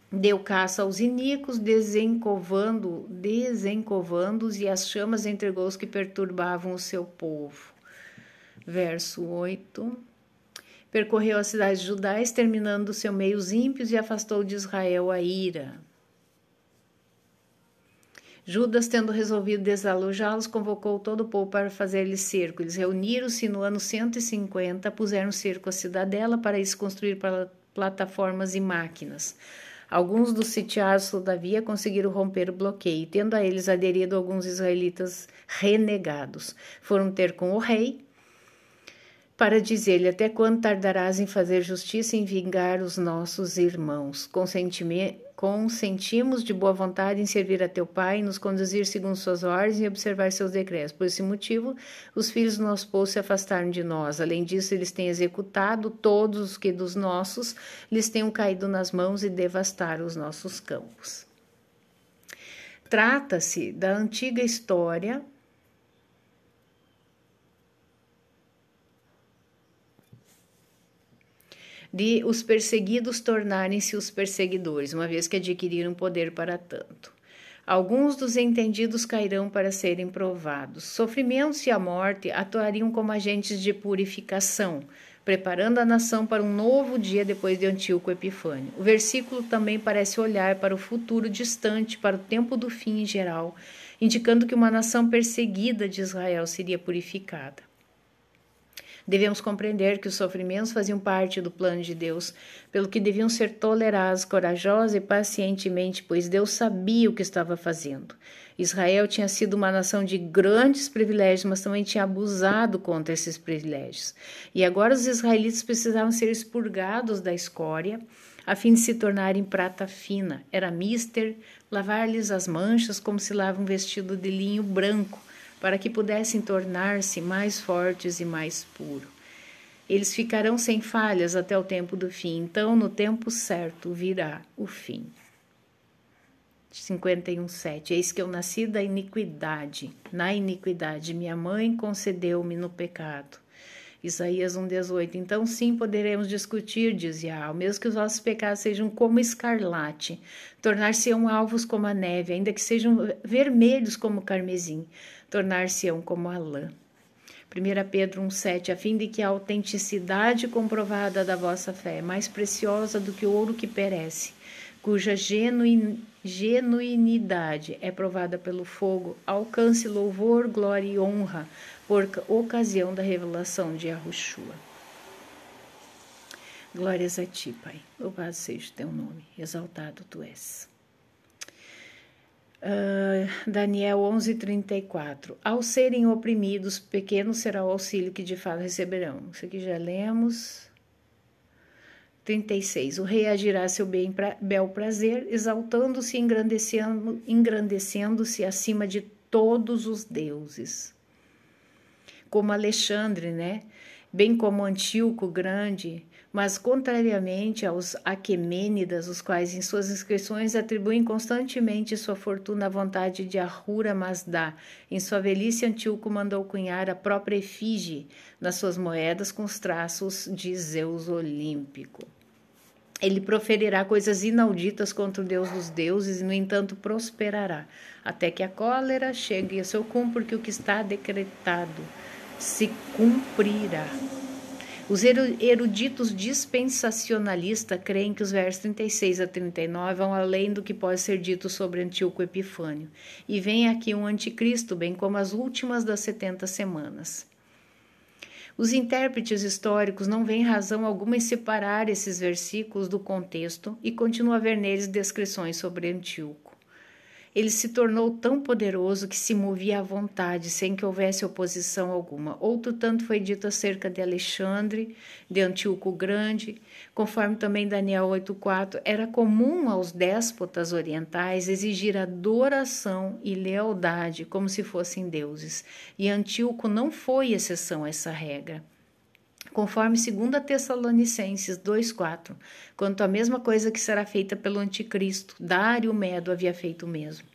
Deu caça aos iníquos, desencovando-os, e as chamas entregou os que perturbavam o seu povo. Verso 8. Percorreu as cidades de Judá, exterminando do seu meio os ímpios, e afastou de Israel a ira. Judas, tendo resolvido desalojá-los, convocou todo o povo para fazer-lhes cerco. Eles reuniram-se no ano 150, puseram cerco à cidadela para isso construir plataformas e máquinas. Alguns dos sitiados, todavia, conseguiram romper o bloqueio, tendo a eles aderido alguns israelitas renegados. Foram ter com o rei para dizer-lhe: até quando tardarás em fazer justiça e em vingar os nossos irmãos? Consentimos de boa vontade em servir a teu pai, nos conduzir segundo suas ordens e observar seus decretos. Por esse motivo, os filhos do nosso povo se afastaram de nós. Além disso, eles têm executado todos os que dos nossos lhes tenham caído nas mãos e devastaram os nossos campos. Trata-se da antiga história de os perseguidos tornarem-se os perseguidores, uma vez que adquiriram poder para tanto. Alguns dos entendidos cairão para serem provados. Sofrimentos e a morte atuariam como agentes de purificação, preparando a nação para um novo dia depois de Antíoco Epifânio. O versículo também parece olhar para o futuro distante, para o tempo do fim em geral, indicando que uma nação perseguida de Israel seria purificada. Devemos compreender que os sofrimentos faziam parte do plano de Deus, pelo que deviam ser tolerados corajosa e pacientemente, pois Deus sabia o que estava fazendo. Israel tinha sido uma nação de grandes privilégios, mas também tinha abusado contra esses privilégios. E agora os israelitas precisavam ser expurgados da escória, a fim de se tornarem prata fina. Era mister lavar-lhes as manchas como se lava um vestido de linho branco, para que pudessem tornar-se mais fortes e mais puros. Eles ficarão sem falhas até o tempo do fim, então no tempo certo virá o fim. 51:7. Eis que eu nasci da iniquidade, na iniquidade minha mãe concedeu-me no pecado. Isaías 1:18. Então sim poderemos discutir, diz Yahweh, mesmo que os vossos pecados sejam como escarlate, tornar-se-ão alvos como a neve, ainda que sejam vermelhos como o carmesim, tornar-se-ão como a lã. 1 Pedro 1:7. A fim de que a autenticidade comprovada da vossa fé é mais preciosa do que o ouro que perece, cuja genuinidade é provada pelo fogo, alcance louvor, glória e honra por ocasião da revelação de Yahushua. Glórias a ti, Pai. Louvado seja o teu nome, exaltado tu és. Daniel 11:34. Ao serem oprimidos, pequeno será o auxílio que de fato receberão. Isso aqui já lemos. 36. O rei agirá a seu bel prazer, exaltando-se e engrandecendo-se acima de todos os deuses. Como Alexandre, né? Bem como Antíoco Grande, mas contrariamente aos Aquemênidas, os quais em suas inscrições atribuem constantemente sua fortuna à vontade de Ahura Mazda. Em sua velhice, Antíoco mandou cunhar a própria efígie nas suas moedas com os traços de Zeus Olímpico. Ele proferirá coisas inauditas contra o Deus dos deuses e, no entanto, prosperará, até que a cólera chegue a seu cume, porque o que está decretado se cumprirá. Os eruditos dispensacionalistas creem que os versos 36 a 39 vão além do que pode ser dito sobre Antíoco Epifânio, e vem aqui um anticristo, bem como as últimas das 70 semanas. Os intérpretes históricos não veem razão alguma em separar esses versículos do contexto e continuam a ver neles descrições sobre Antíoco. Ele se tornou tão poderoso que se movia à vontade, sem que houvesse oposição alguma. Outro tanto foi dito acerca de Alexandre, de Antíoco Grande. Conforme também Daniel 8:4, era comum aos déspotas orientais exigir adoração e lealdade como se fossem deuses, e Antíoco não foi exceção a essa regra. Conforme 2 Tessalonicenses 2:4, quanto à mesma coisa que será feita pelo anticristo, Dário Medo havia feito o mesmo.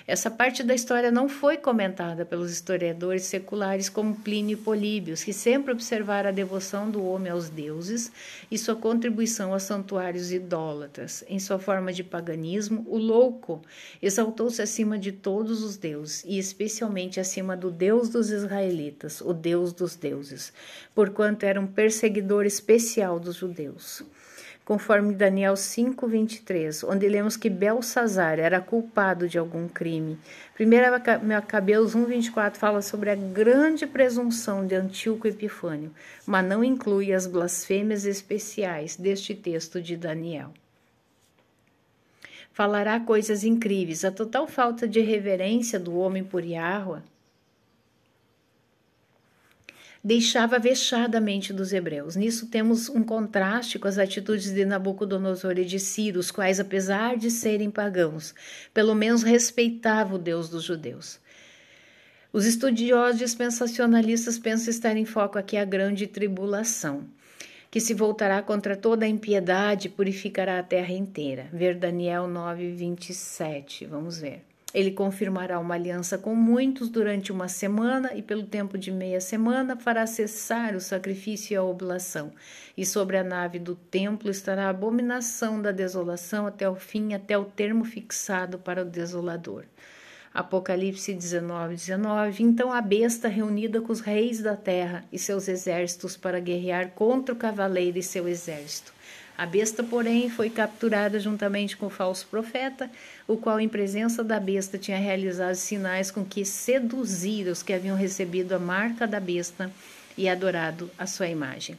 Essa parte da história não foi comentada pelos historiadores seculares como Plínio e Políbios, que sempre observaram a devoção do homem aos deuses e sua contribuição aos santuários idólatras. Em sua forma de paganismo, o louco exaltou-se acima de todos os deuses, e especialmente acima do Deus dos israelitas, o Deus dos deuses, porquanto era um perseguidor especial dos judeus. Conforme Daniel 5:23, onde lemos que Belsazar era culpado de algum crime. 1 Macabeus 1:24 fala sobre a grande presunção de Antíoco Epifânio, mas não inclui as blasfêmias especiais deste texto de Daniel. falará coisas incríveis. A total falta de reverência do homem por Yahweh deixava vexada a mente dos hebreus. Nisso temos um contraste com as atitudes de Nabucodonosor e de Ciro, os quais, apesar de serem pagãos, pelo menos respeitavam o Deus dos judeus. Os estudiosos dispensacionalistas pensam estar em foco aqui a grande tribulação, que se voltará contra toda a impiedade e purificará a terra inteira. Ver Daniel 9:27. Vamos ver. Ele confirmará uma aliança com muitos durante uma semana e pelo tempo de meia semana fará cessar o sacrifício e a oblação. E sobre a nave do templo estará a abominação da desolação até o fim, até o termo fixado para o desolador. Apocalipse 19:19. Então a besta reunida com os reis da terra e seus exércitos para guerrear contra o cavaleiro e seu exército. A besta, porém, foi capturada juntamente com o falso profeta, o qual, em presença da besta, tinha realizado sinais com que seduzir os que haviam recebido a marca da besta e adorado a sua imagem.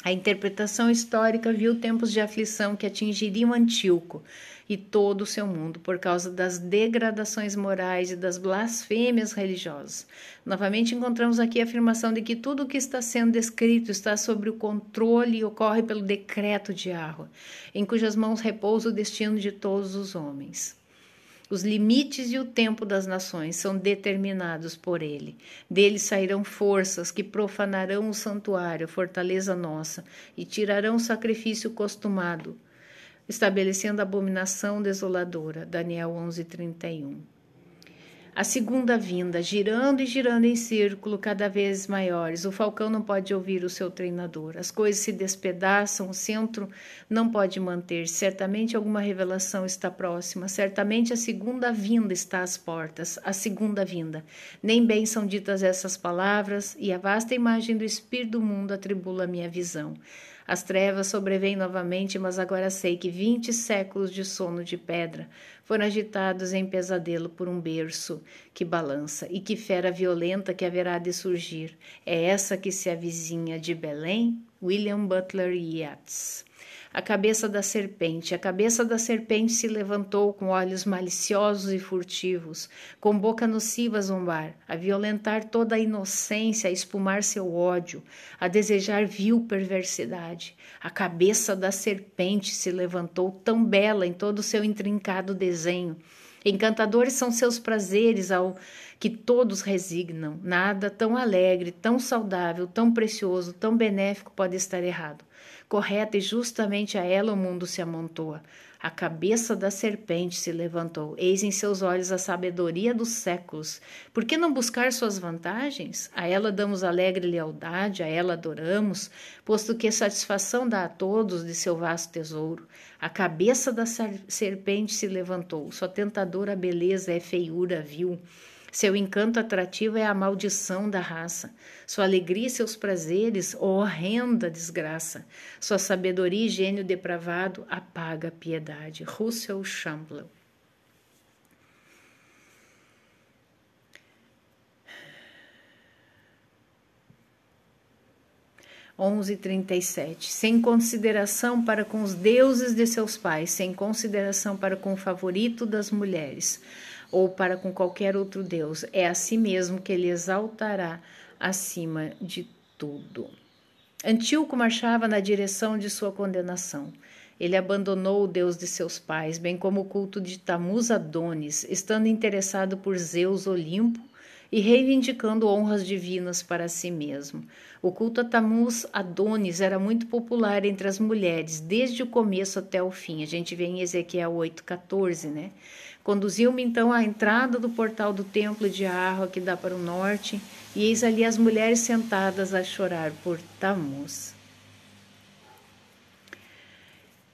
A interpretação histórica viu tempos de aflição que atingiriam Antíoco e todo o seu mundo por causa das degradações morais e das blasfêmias religiosas. Novamente encontramos aqui a afirmação de que tudo o que está sendo descrito está sob o controle e ocorre pelo decreto de Yahweh, em cujas mãos repousa o destino de todos os homens. Os limites e o tempo das nações são determinados por ele. Dele sairão forças que profanarão o santuário, a fortaleza nossa, e tirarão o sacrifício costumado, estabelecendo a abominação desoladora. Daniel 11:31. A segunda vinda, girando e girando em círculo cada vez maiores. O falcão não pode ouvir o seu treinador. As coisas se despedaçam, o centro não pode manter-se. Certamente alguma revelação está próxima. Certamente a segunda vinda está às portas. A segunda vinda. Nem bem são ditas essas palavras, e a vasta imagem do espírito do mundo atribula a minha visão. As trevas sobrevêm novamente, mas agora sei que 20 séculos de sono de pedra foram agitados em pesadelo por um berço que balança, e que fera violenta que haverá de surgir. É essa que se avizinha de Belém? William Butler Yeats. A cabeça da serpente se levantou com olhos maliciosos e furtivos, com boca nociva a zombar, a violentar toda a inocência, a espumar seu ódio, a desejar vil perversidade. A cabeça da serpente se levantou tão bela em todo o seu intrincado desenho. Encantadores são seus prazeres ao que todos resignam. Nada tão alegre, tão saudável, tão precioso, tão benéfico pode estar errado. Correta e justamente a ela o mundo se amontoa. A cabeça da serpente se levantou. Eis em seus olhos a sabedoria dos séculos. Por que não buscar suas vantagens? A ela damos alegre lealdade, a ela adoramos, posto que satisfação dá a todos de seu vasto tesouro. A cabeça da serpente se levantou. Sua tentadora beleza é feiura vil. Seu encanto atrativo é a maldição da raça. Sua alegria e seus prazeres, horrenda desgraça. Sua sabedoria e gênio depravado apaga a piedade. Russell Champlin. Onze 37. Sem consideração para com os deuses de seus pais, sem consideração para com o favorito das mulheres, ou para com qualquer outro Deus, é a si mesmo que ele exaltará acima de tudo. Antíoco marchava na direção de sua condenação. Ele abandonou o Deus de seus pais, bem como o culto de Tamuz Adonis, estando interessado por Zeus Olimpo e reivindicando honras divinas para si mesmo. O culto a Tamuz Adonis era muito popular entre as mulheres, desde o começo até o fim. A gente vê em Ezequiel 8:14, né? Conduziu-me então à entrada do portal do templo de Arro, que dá para o norte, e eis ali as mulheres sentadas a chorar por Tamuz.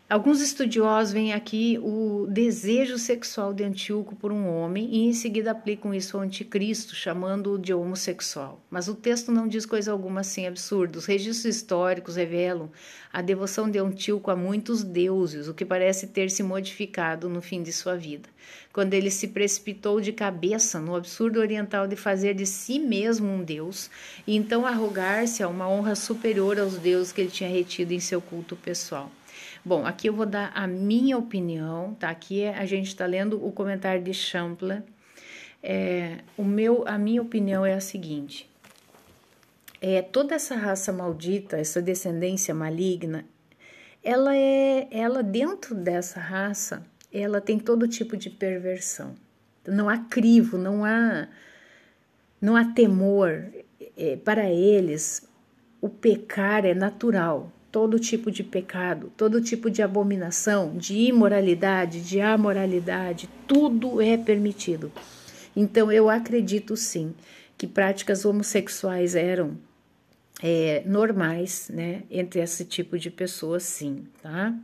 Alguns estudiosos veem aqui o desejo sexual de Antíoco por um homem e em seguida aplicam isso ao anticristo, chamando-o de homossexual. Mas o texto não diz coisa alguma assim absurda. Os registros históricos revelam a devoção de Antíoco a muitos deuses, o que parece ter se modificado no fim de sua vida, quando ele se precipitou de cabeça no absurdo oriental de fazer de si mesmo um deus e então arrogar-se a uma honra superior aos deuses que ele tinha retido em seu culto pessoal. Bom, aqui eu vou dar a minha opinião, tá? Aqui a gente está lendo o comentário de Champlain. A minha opinião é a seguinte: toda essa raça maldita, essa descendência maligna, ela dentro dessa raça, ela tem todo tipo de perversão. Não há crivo, não há temor. Para eles, o pecar é natural. Todo tipo de pecado, todo tipo de abominação, de imoralidade, de amoralidade, tudo é permitido. Então, eu acredito sim que práticas homossexuais eram normais, né, entre esse tipo de pessoas, sim, tá?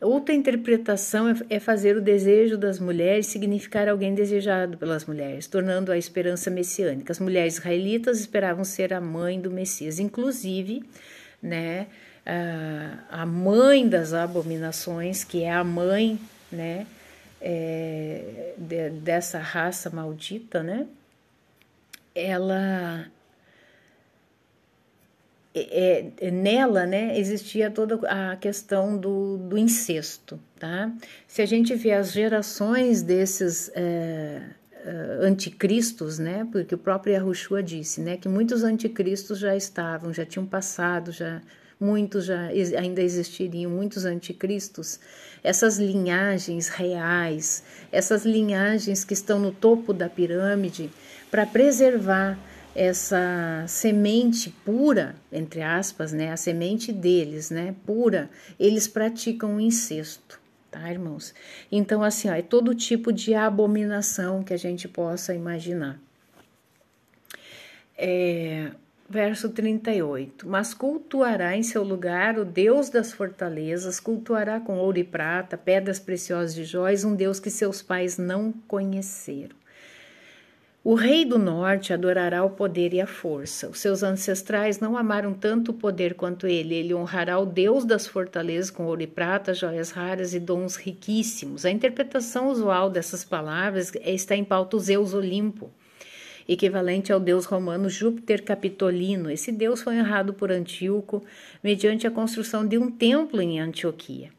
Outra interpretação é fazer o desejo das mulheres significar alguém desejado pelas mulheres, tornando a esperança messiânica. As mulheres israelitas esperavam ser a mãe do Messias, inclusive, né, a mãe das abominações, que é a mãe, né, dessa raça maldita, né, nela, né, existia toda a questão do incesto, tá? Se a gente vê as gerações desses anticristos, né, porque o próprio Yahushua disse, né, que muitos anticristos já tinham passado, muitos ainda existiriam, muitos anticristos. Essas linhagens reais, essas linhagens que estão no topo da pirâmide, para preservar essa semente pura, entre aspas, né, a semente deles, né, pura, eles praticam o incesto, tá, irmãos? Então, assim, é todo tipo de abominação que a gente possa imaginar. Verso 38, mas cultuará em seu lugar o Deus das fortalezas, cultuará com ouro e prata, pedras preciosas de jóias, um Deus que seus pais não conheceram. O rei do norte adorará o poder e a força. Os seus ancestrais não amaram tanto o poder quanto ele. Ele honrará o Deus das fortalezas com ouro e prata, joias raras e dons riquíssimos. A interpretação usual dessas palavras está em pauta Zeus Olimpo, equivalente ao deus romano Júpiter Capitolino. Esse deus foi honrado por Antíoco mediante a construção de um templo em Antioquia.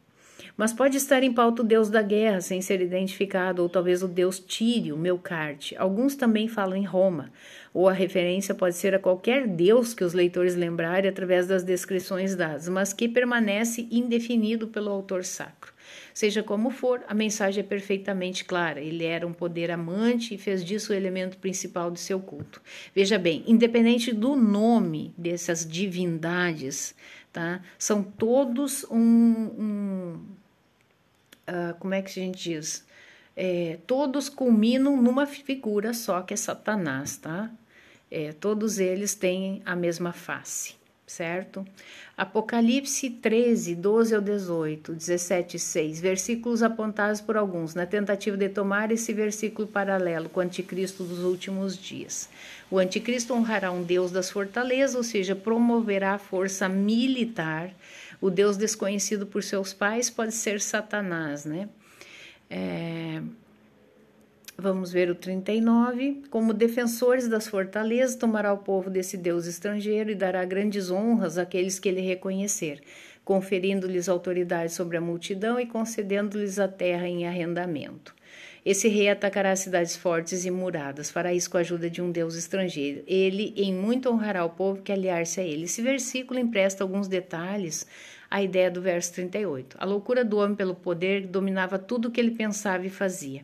Mas pode estar em pauta o deus da guerra, sem ser identificado, ou talvez o deus Tírio, Melcarte. Alguns também falam em Roma, ou a referência pode ser a qualquer deus que os leitores lembrarem através das descrições dadas, mas que permanece indefinido pelo autor sacro. Seja como for, a mensagem é perfeitamente clara. Ele era um poder amante e fez disso o elemento principal de seu culto. Veja bem, independente do nome dessas divindades, tá? São todos como é que a gente diz? Todos culminam numa figura só, que é Satanás, tá? Todos eles têm a mesma face, certo? Apocalipse 13, 12 ao 18, 17 e 6, versículos apontados por alguns, na tentativa de tomar esse versículo paralelo com o anticristo dos últimos dias. O anticristo honrará um Deus das fortalezas, ou seja, promoverá a força militar. O Deus desconhecido por seus pais pode ser Satanás, né? Vamos ver o 39. Como defensores das fortalezas, tomará o povo desse Deus estrangeiro e dará grandes honras àqueles que ele reconhecer, conferindo-lhes autoridade sobre a multidão e concedendo-lhes a terra em arrendamento. Esse rei atacará cidades fortes e muradas, fará isso com a ajuda de um Deus estrangeiro. Ele em muito honrará o povo que aliar-se a ele. Esse versículo empresta alguns detalhes à ideia do verso 38. A loucura do homem pelo poder dominava tudo o que ele pensava e fazia.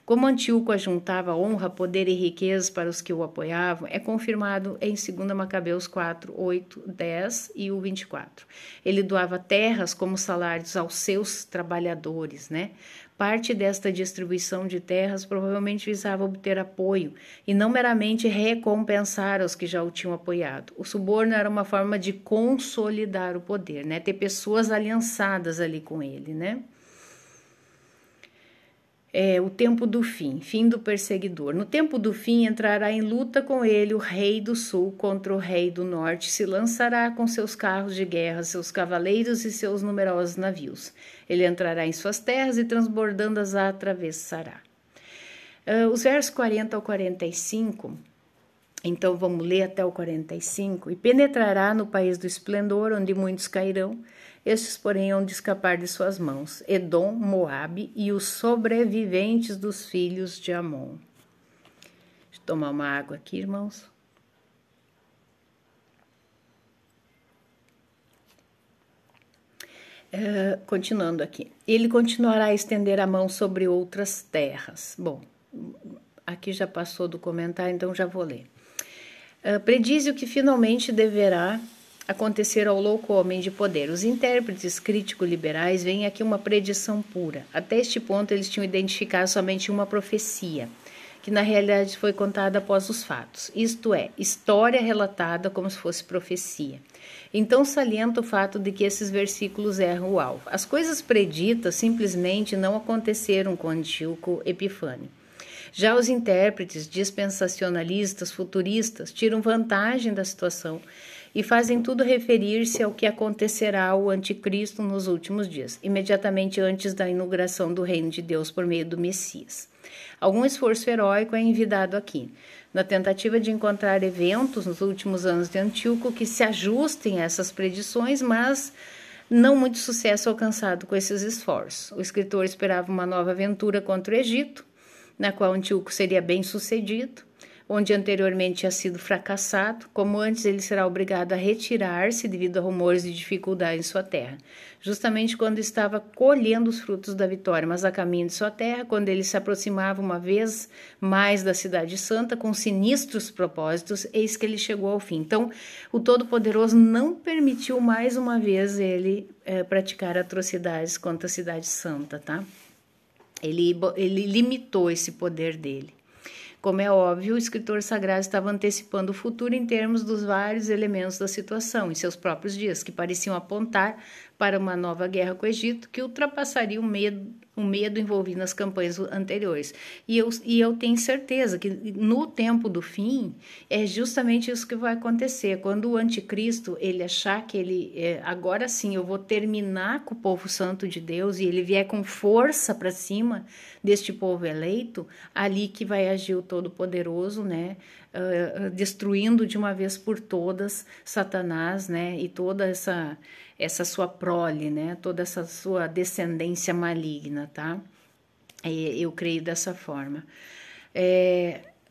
Como Antíoco ajuntava honra, poder e riquezas para os que o apoiavam, é confirmado em 2 Macabeus 4, 8, 10 e o 24. Ele doava terras como salários aos seus trabalhadores, né? Parte desta distribuição de terras provavelmente visava obter apoio e não meramente recompensar os que já o tinham apoiado. O suborno era uma forma de consolidar o poder, né? Ter pessoas aliançadas ali com ele, né? O tempo do fim do perseguidor. No tempo do fim entrará em luta com ele o rei do sul contra o rei do norte, se lançará com seus carros de guerra, seus cavaleiros e seus numerosos navios. Ele entrará em suas terras e transbordando-as atravessará. Os versos 40 ao 45 Então vamos ler até o 45. E penetrará no país do esplendor, onde muitos cairão, estes, porém, hão de escapar de suas mãos, Edom, Moabe e os sobreviventes dos filhos de Amon. Deixa eu tomar uma água aqui, irmãos. Continuando aqui. Ele continuará a estender a mão sobre outras terras. Bom, aqui já passou do comentário, então já vou ler. Predize o que finalmente deverá acontecer ao louco homem de poder. Os intérpretes crítico-liberais veem aqui uma predição pura. Até este ponto, eles tinham identificado somente uma profecia, que na realidade foi contada após os fatos, isto é, história relatada como se fosse profecia. Então salienta o fato de que esses versículos erram o alvo. As coisas preditas simplesmente não aconteceram com Antíoco Epifânio. Já os intérpretes dispensacionalistas, futuristas, tiram vantagem da situação e fazem tudo referir-se ao que acontecerá ao anticristo nos últimos dias, imediatamente antes da inauguração do reino de Deus por meio do Messias. Algum esforço heróico é envidado aqui, na tentativa de encontrar eventos nos últimos anos de Antíoco que se ajustem a essas predições, mas não muito sucesso alcançado com esses esforços. O escritor esperava uma nova aventura contra o Egito, na qual Antíoco seria bem sucedido, onde anteriormente tinha sido fracassado, como antes ele será obrigado a retirar-se devido a rumores de dificuldade em sua terra, justamente quando estava colhendo os frutos da vitória, mas a caminho de sua terra, quando ele se aproximava uma vez mais da cidade santa, com sinistros propósitos, eis que ele chegou ao fim. Então, o Todo-Poderoso não permitiu mais uma vez ele praticar atrocidades contra a cidade santa, tá? Ele limitou esse poder dele. Como é óbvio, o escritor sagrado estava antecipando o futuro em termos dos vários elementos da situação, em seus próprios dias, que pareciam apontar para uma nova guerra com o Egito, que ultrapassaria o medo envolvido nas campanhas anteriores. E eu tenho certeza que no tempo do fim, é justamente isso que vai acontecer. Quando o anticristo, ele achar que agora sim, eu vou terminar com o povo santo de Deus, e ele vier com força para cima deste povo eleito, ali que vai agir o Todo-Poderoso, né? Destruindo de uma vez por todas Satanás, né? E toda essa sua prole, né? Toda essa sua descendência maligna, tá? Eu creio dessa forma.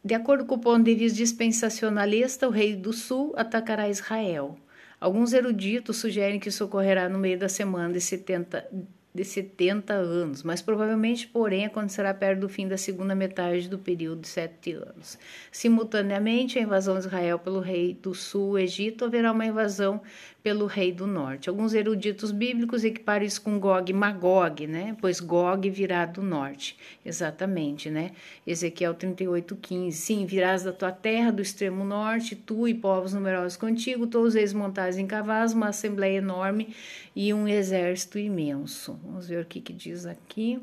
De acordo com o ponto de vista dispensacionalista, o rei do sul atacará Israel. Alguns eruditos sugerem que isso ocorrerá no meio da semana de 70 anos, mas provavelmente, porém, acontecerá perto do fim da segunda metade do período de 7 anos. Simultaneamente, a invasão de Israel pelo rei do sul, Egito, haverá uma invasão pelo rei do norte. Alguns eruditos bíblicos equiparam isso com Gog e Magog, né? Pois Gog virá do norte, exatamente, né? Ezequiel 38:15. Sim, virás da tua terra, do extremo norte, tu e povos numerosos contigo, todos eles montados em cavalos, uma assembleia enorme e um exército imenso. Vamos ver o que diz aqui.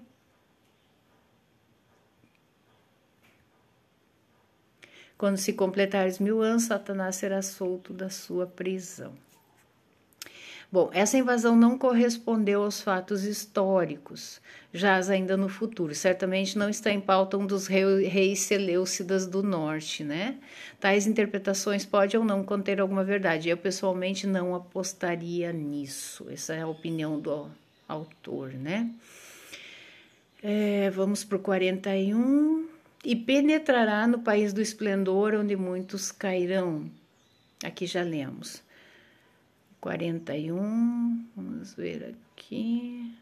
Quando se completares 1000 anos, Satanás será solto da sua prisão. Bom, essa invasão não correspondeu aos fatos históricos, jaz ainda no futuro. Certamente não está em pauta um dos reis seleucidas do norte, né? Tais interpretações podem ou não conter alguma verdade. Eu, pessoalmente, não apostaria nisso. Essa é a opinião do autor, né? Vamos para o 41. E penetrará no país do esplendor, onde muitos cairão. Aqui já lemos. 41, vamos ver aqui.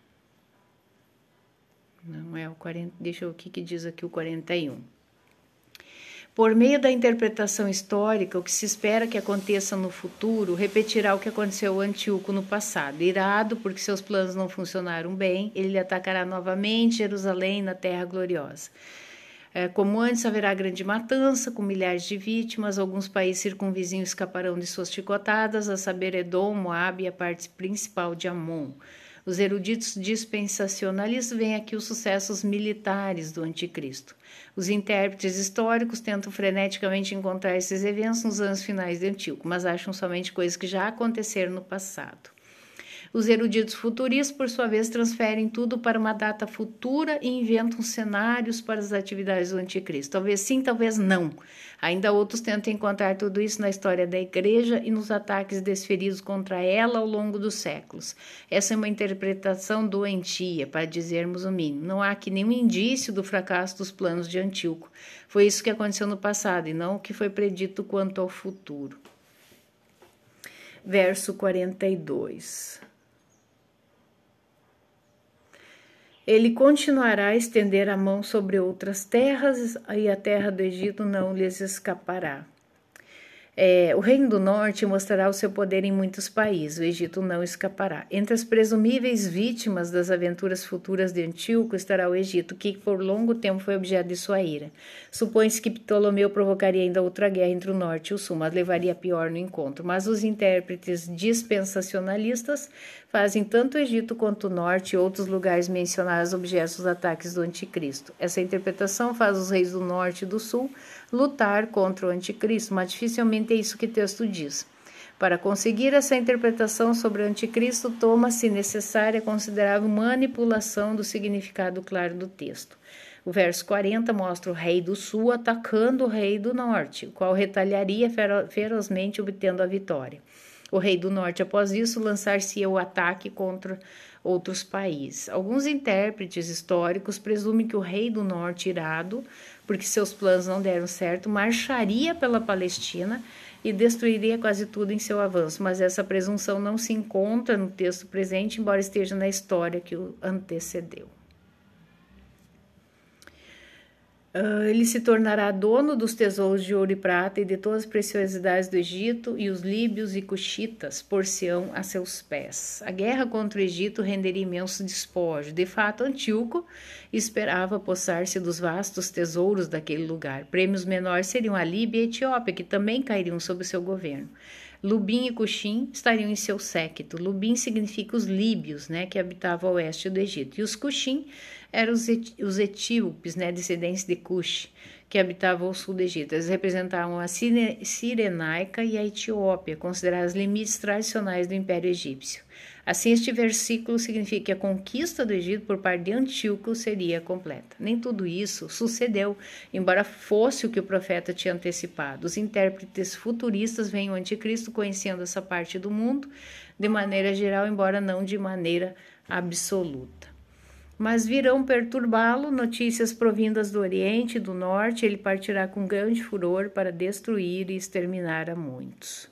Não é o 40, deixa eu ver o que diz aqui o 41. Por meio da interpretação histórica, o que se espera que aconteça no futuro repetirá o que aconteceu ao Antíoco no passado. Irado, porque seus planos não funcionaram bem, ele atacará novamente Jerusalém na Terra Gloriosa. Como antes, haverá grande matança, com milhares de vítimas. Alguns países circunvizinhos escaparão de suas chicotadas, a saber, Edom, Moabe e a parte principal de Amon. Os eruditos dispensacionalistas veem aqui os sucessos militares do anticristo. Os intérpretes históricos tentam freneticamente encontrar esses eventos nos anos finais de Antíoco, mas acham somente coisas que já aconteceram no passado. Os eruditos futuristas, por sua vez, transferem tudo para uma data futura e inventam cenários para as atividades do anticristo. Talvez sim, talvez não. Ainda outros tentam encontrar tudo isso na história da igreja e nos ataques desferidos contra ela ao longo dos séculos. Essa é uma interpretação doentia, para dizermos o mínimo. Não há aqui nenhum indício do fracasso dos planos de Antíoco. Foi isso que aconteceu no passado e não o que foi predito quanto ao futuro. Verso 42. Ele continuará a estender a mão sobre outras terras e a terra do Egito não lhes escapará. O Reino do Norte mostrará o seu poder em muitos países, o Egito não escapará. Entre as presumíveis vítimas das aventuras futuras de Antíoco estará o Egito, que por longo tempo foi objeto de sua ira. Supõe-se que Ptolomeu provocaria ainda outra guerra entre o Norte e o Sul, mas levaria a pior no encontro. Mas os intérpretes dispensacionalistas fazem tanto o Egito quanto o Norte e outros lugares mencionados objetos dos ataques do Anticristo. Essa interpretação faz os reis do Norte e do Sul lutar contra o Anticristo, mas dificilmente é isso que o texto diz. Para conseguir essa interpretação sobre o Anticristo, toma-se necessária considerável manipulação do significado claro do texto. O verso 40 mostra o rei do sul atacando o rei do norte, o qual retalharia ferozmente, obtendo a vitória. O rei do norte, após isso, lançar-se-ia o ataque contra outros países. Alguns intérpretes históricos presumem que o rei do norte, irado, porque seus planos não deram certo, marcharia pela Palestina e destruiria quase tudo em seu avanço, mas essa presunção não se encontra no texto presente, embora esteja na história que o antecedeu. Ele se tornará dono dos tesouros de ouro e prata e de todas as preciosidades do Egito, e os líbios e cuxitas por-se-ão a seus pés. A guerra contra o Egito renderia imenso despojo. De fato, Antíoco esperava apossar-se dos vastos tesouros daquele lugar. Prêmios menores seriam a Líbia e a Etiópia, que também cairiam sob seu governo. Lubim e Cuxim estariam em seu séquito. Lubim significa os líbios, que habitavam ao oeste do Egito. E os Cuxim eram os etíopes, descendentes de Cush, que habitavam ao sul do Egito. Eles representavam a Cirenaica e a Etiópia, consideradas limites tradicionais do Império Egípcio. Assim, este versículo significa que a conquista do Egito por parte de Antíoco seria completa. Nem tudo isso sucedeu, embora fosse o que o profeta tinha antecipado. Os intérpretes futuristas veem o anticristo conhecendo essa parte do mundo de maneira geral, embora não de maneira absoluta. Mas virão perturbá-lo notícias provindas do Oriente e do Norte. Ele partirá com grande furor para destruir e exterminar a muitos.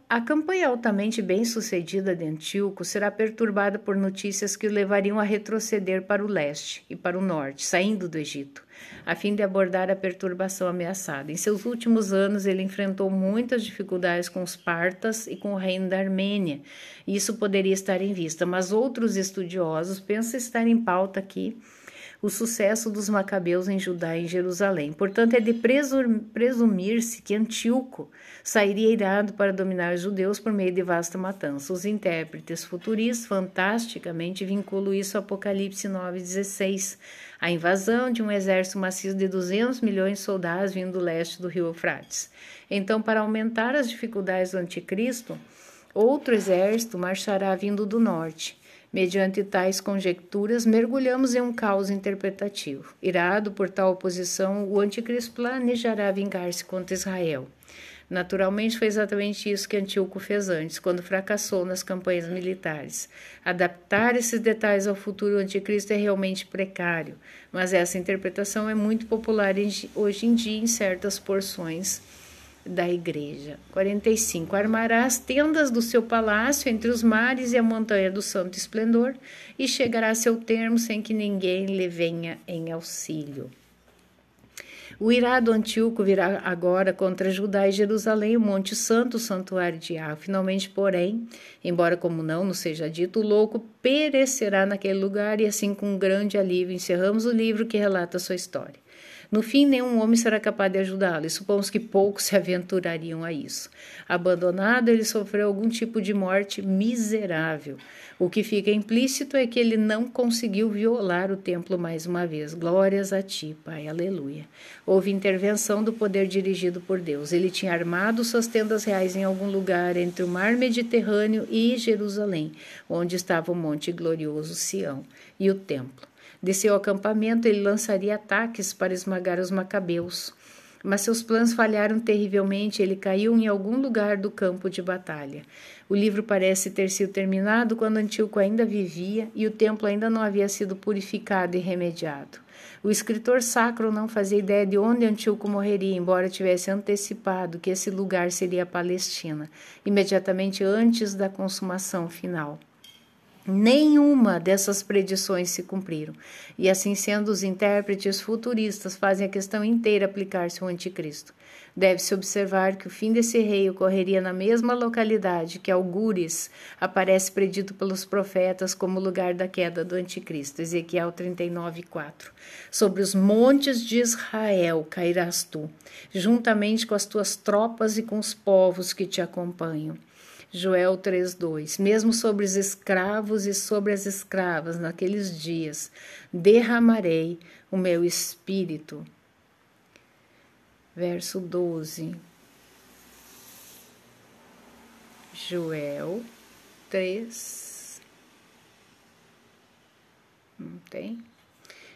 A campanha altamente bem-sucedida de Antíoco será perturbada por notícias que o levariam a retroceder para o leste e para o norte, saindo do Egito, a fim de abordar a perturbação ameaçada. Em seus últimos anos, ele enfrentou muitas dificuldades com os partas e com o reino da Armênia. Isso poderia estar em vista, mas outros estudiosos pensam estar em pauta aqui o sucesso dos macabeus em Judá e em Jerusalém. Portanto, é de presumir-se que Antíoco sairia irado para dominar os judeus por meio de vasta matança. Os intérpretes futuristas fantasticamente vinculam isso ao Apocalipse 9,16, a invasão de um exército maciço de 200 milhões de soldados vindo do leste do rio Eufrates. Então, para aumentar as dificuldades do anticristo, outro exército marchará vindo do norte. Mediante tais conjecturas, mergulhamos em um caos interpretativo. Irado por tal oposição, o anticristo planejará vingar-se contra Israel. Naturalmente, foi exatamente isso que Antíoco fez antes, quando fracassou nas campanhas militares. Adaptar esses detalhes ao futuro anticristo é realmente precário, mas essa interpretação é muito popular hoje em dia em certas porções da igreja. 45. Armará as tendas do seu palácio entre os mares e a montanha do santo esplendor, e chegará a seu termo sem que ninguém lhe venha em auxílio. O irado Antíoco virá agora contra Judá e Jerusalém, o Monte Santo, o santuário de Yahvé. Finalmente, porém, embora como não nos seja dito, o louco perecerá naquele lugar, e assim com um grande alívio encerramos o livro que relata a sua história. No fim, nenhum homem será capaz de ajudá-lo, e supomos que poucos se aventurariam a isso. Abandonado, ele sofreu algum tipo de morte miserável. O que fica implícito é que ele não conseguiu violar o templo mais uma vez. Glórias a ti, Pai, aleluia. Houve intervenção do poder dirigido por Deus. Ele tinha armado suas tendas reais em algum lugar entre o mar Mediterrâneo e Jerusalém, onde estava o monte glorioso Sião e o templo. De seu acampamento, ele lançaria ataques para esmagar os macabeus. Mas seus planos falharam terrivelmente, ele caiu em algum lugar do campo de batalha. O livro parece ter sido terminado quando Antíoco ainda vivia e o templo ainda não havia sido purificado e remediado. O escritor sacro não fazia ideia de onde Antíoco morreria, embora tivesse antecipado que esse lugar seria a Palestina, imediatamente antes da consumação final. Nenhuma dessas predições se cumpriram, e assim sendo, os intérpretes futuristas fazem a questão inteira aplicar-se ao anticristo. Deve-se observar que o fim desse rei ocorreria na mesma localidade que Algures aparece predito pelos profetas como lugar da queda do anticristo, Ezequiel 39:4. Sobre os montes de Israel cairás tu, juntamente com as tuas tropas e com os povos que te acompanham. Joel 3:2. Mesmo sobre os escravos e sobre as escravas naqueles dias derramarei o meu espírito. Verso 12. Joel 3. Não tem?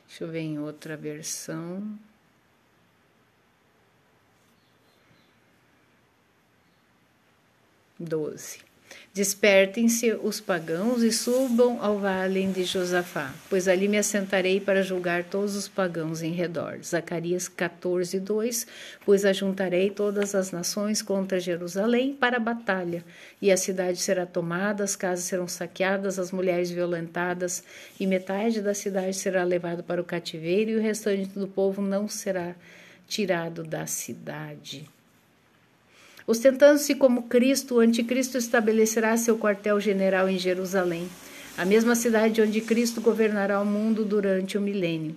Deixa eu ver em outra versão. 12. Despertem-se os pagãos e subam ao vale de Josafá, pois ali me assentarei para julgar todos os pagãos em redor. Zacarias 14:2. Pois ajuntarei todas as nações contra Jerusalém para a batalha, e a cidade será tomada, as casas serão saqueadas, as mulheres violentadas, e metade da cidade será levada para o cativeiro, e o restante do povo não será tirado da cidade. Ostentando-se como Cristo, o anticristo estabelecerá seu quartel-general em Jerusalém, a mesma cidade onde Cristo governará o mundo durante o milênio.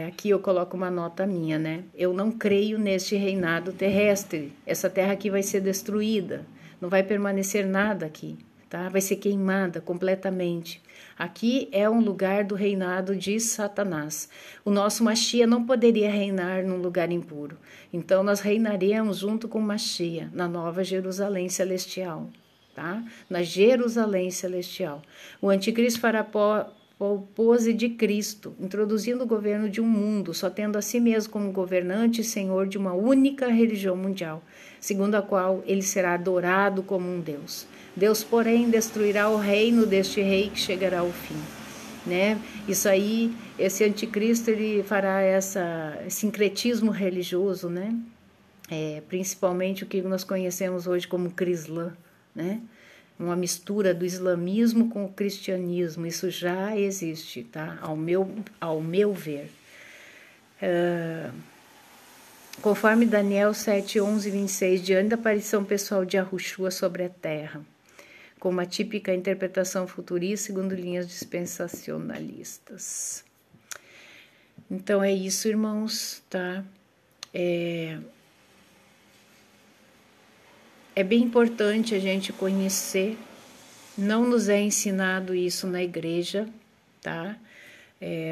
Aqui eu coloco uma nota minha, né? Eu não creio neste reinado terrestre. Essa terra aqui vai ser destruída, não vai permanecer nada aqui, tá? Vai ser queimada completamente. Aqui é um lugar do reinado de Satanás. O nosso Machia não poderia reinar num lugar impuro. Então nós reinaremos junto com Machia na Nova Jerusalém Celestial, tá? Na Jerusalém Celestial. O anticristo fará pose de Cristo, introduzindo o governo de um mundo, só tendo a si mesmo como governante e senhor de uma única religião mundial, segundo a qual ele será adorado como um Deus. Deus, porém, destruirá o reino deste rei que chegará ao fim, né? Isso aí, esse anticristo, ele fará esse sincretismo religioso, né? Principalmente o que nós conhecemos hoje como Crislã, né? Uma mistura do islamismo com o cristianismo. Isso já existe, tá? Ao meu ver. Conforme Daniel 7:11-26, diante da aparição pessoal de Yahushua sobre a terra, com uma típica interpretação futurista segundo linhas dispensacionalistas. Então é isso, irmãos, tá? É bem importante a gente conhecer, não nos é ensinado isso na igreja, tá?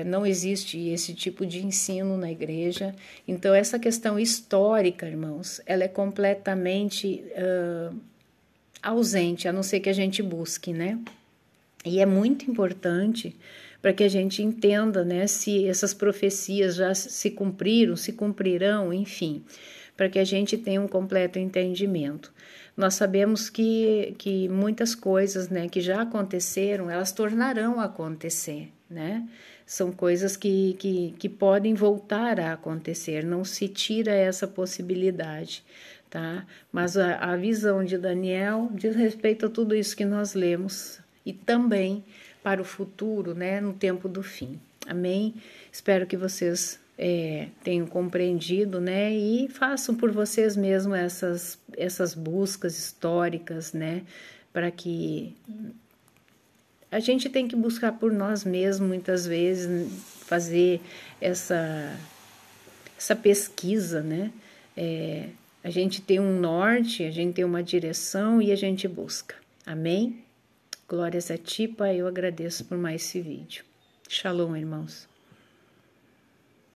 Não existe esse tipo de ensino na igreja. Então essa questão histórica, irmãos, ela é completamente ausente, a não ser que a gente busque, né? E é muito importante para que a gente entenda, né, se essas profecias já se cumpriram, se cumprirão, enfim, para que a gente tenha um completo entendimento. Nós sabemos que muitas coisas, né, que já aconteceram, elas tornarão a acontecer, né? São coisas que podem voltar a acontecer, não se tira essa possibilidade, tá? Mas a visão de Daniel diz respeito a tudo isso que nós lemos e também para o futuro, né, no tempo do fim. Amém? Espero que vocês tenham compreendido, né, e façam por vocês mesmos essas buscas históricas, né, para que A gente tem que buscar por nós mesmos, muitas vezes, fazer essa pesquisa, né? A gente tem um norte, a gente tem uma direção e a gente busca. Amém? Glórias a ti, Pai, eu agradeço por mais esse vídeo. Shalom, irmãos.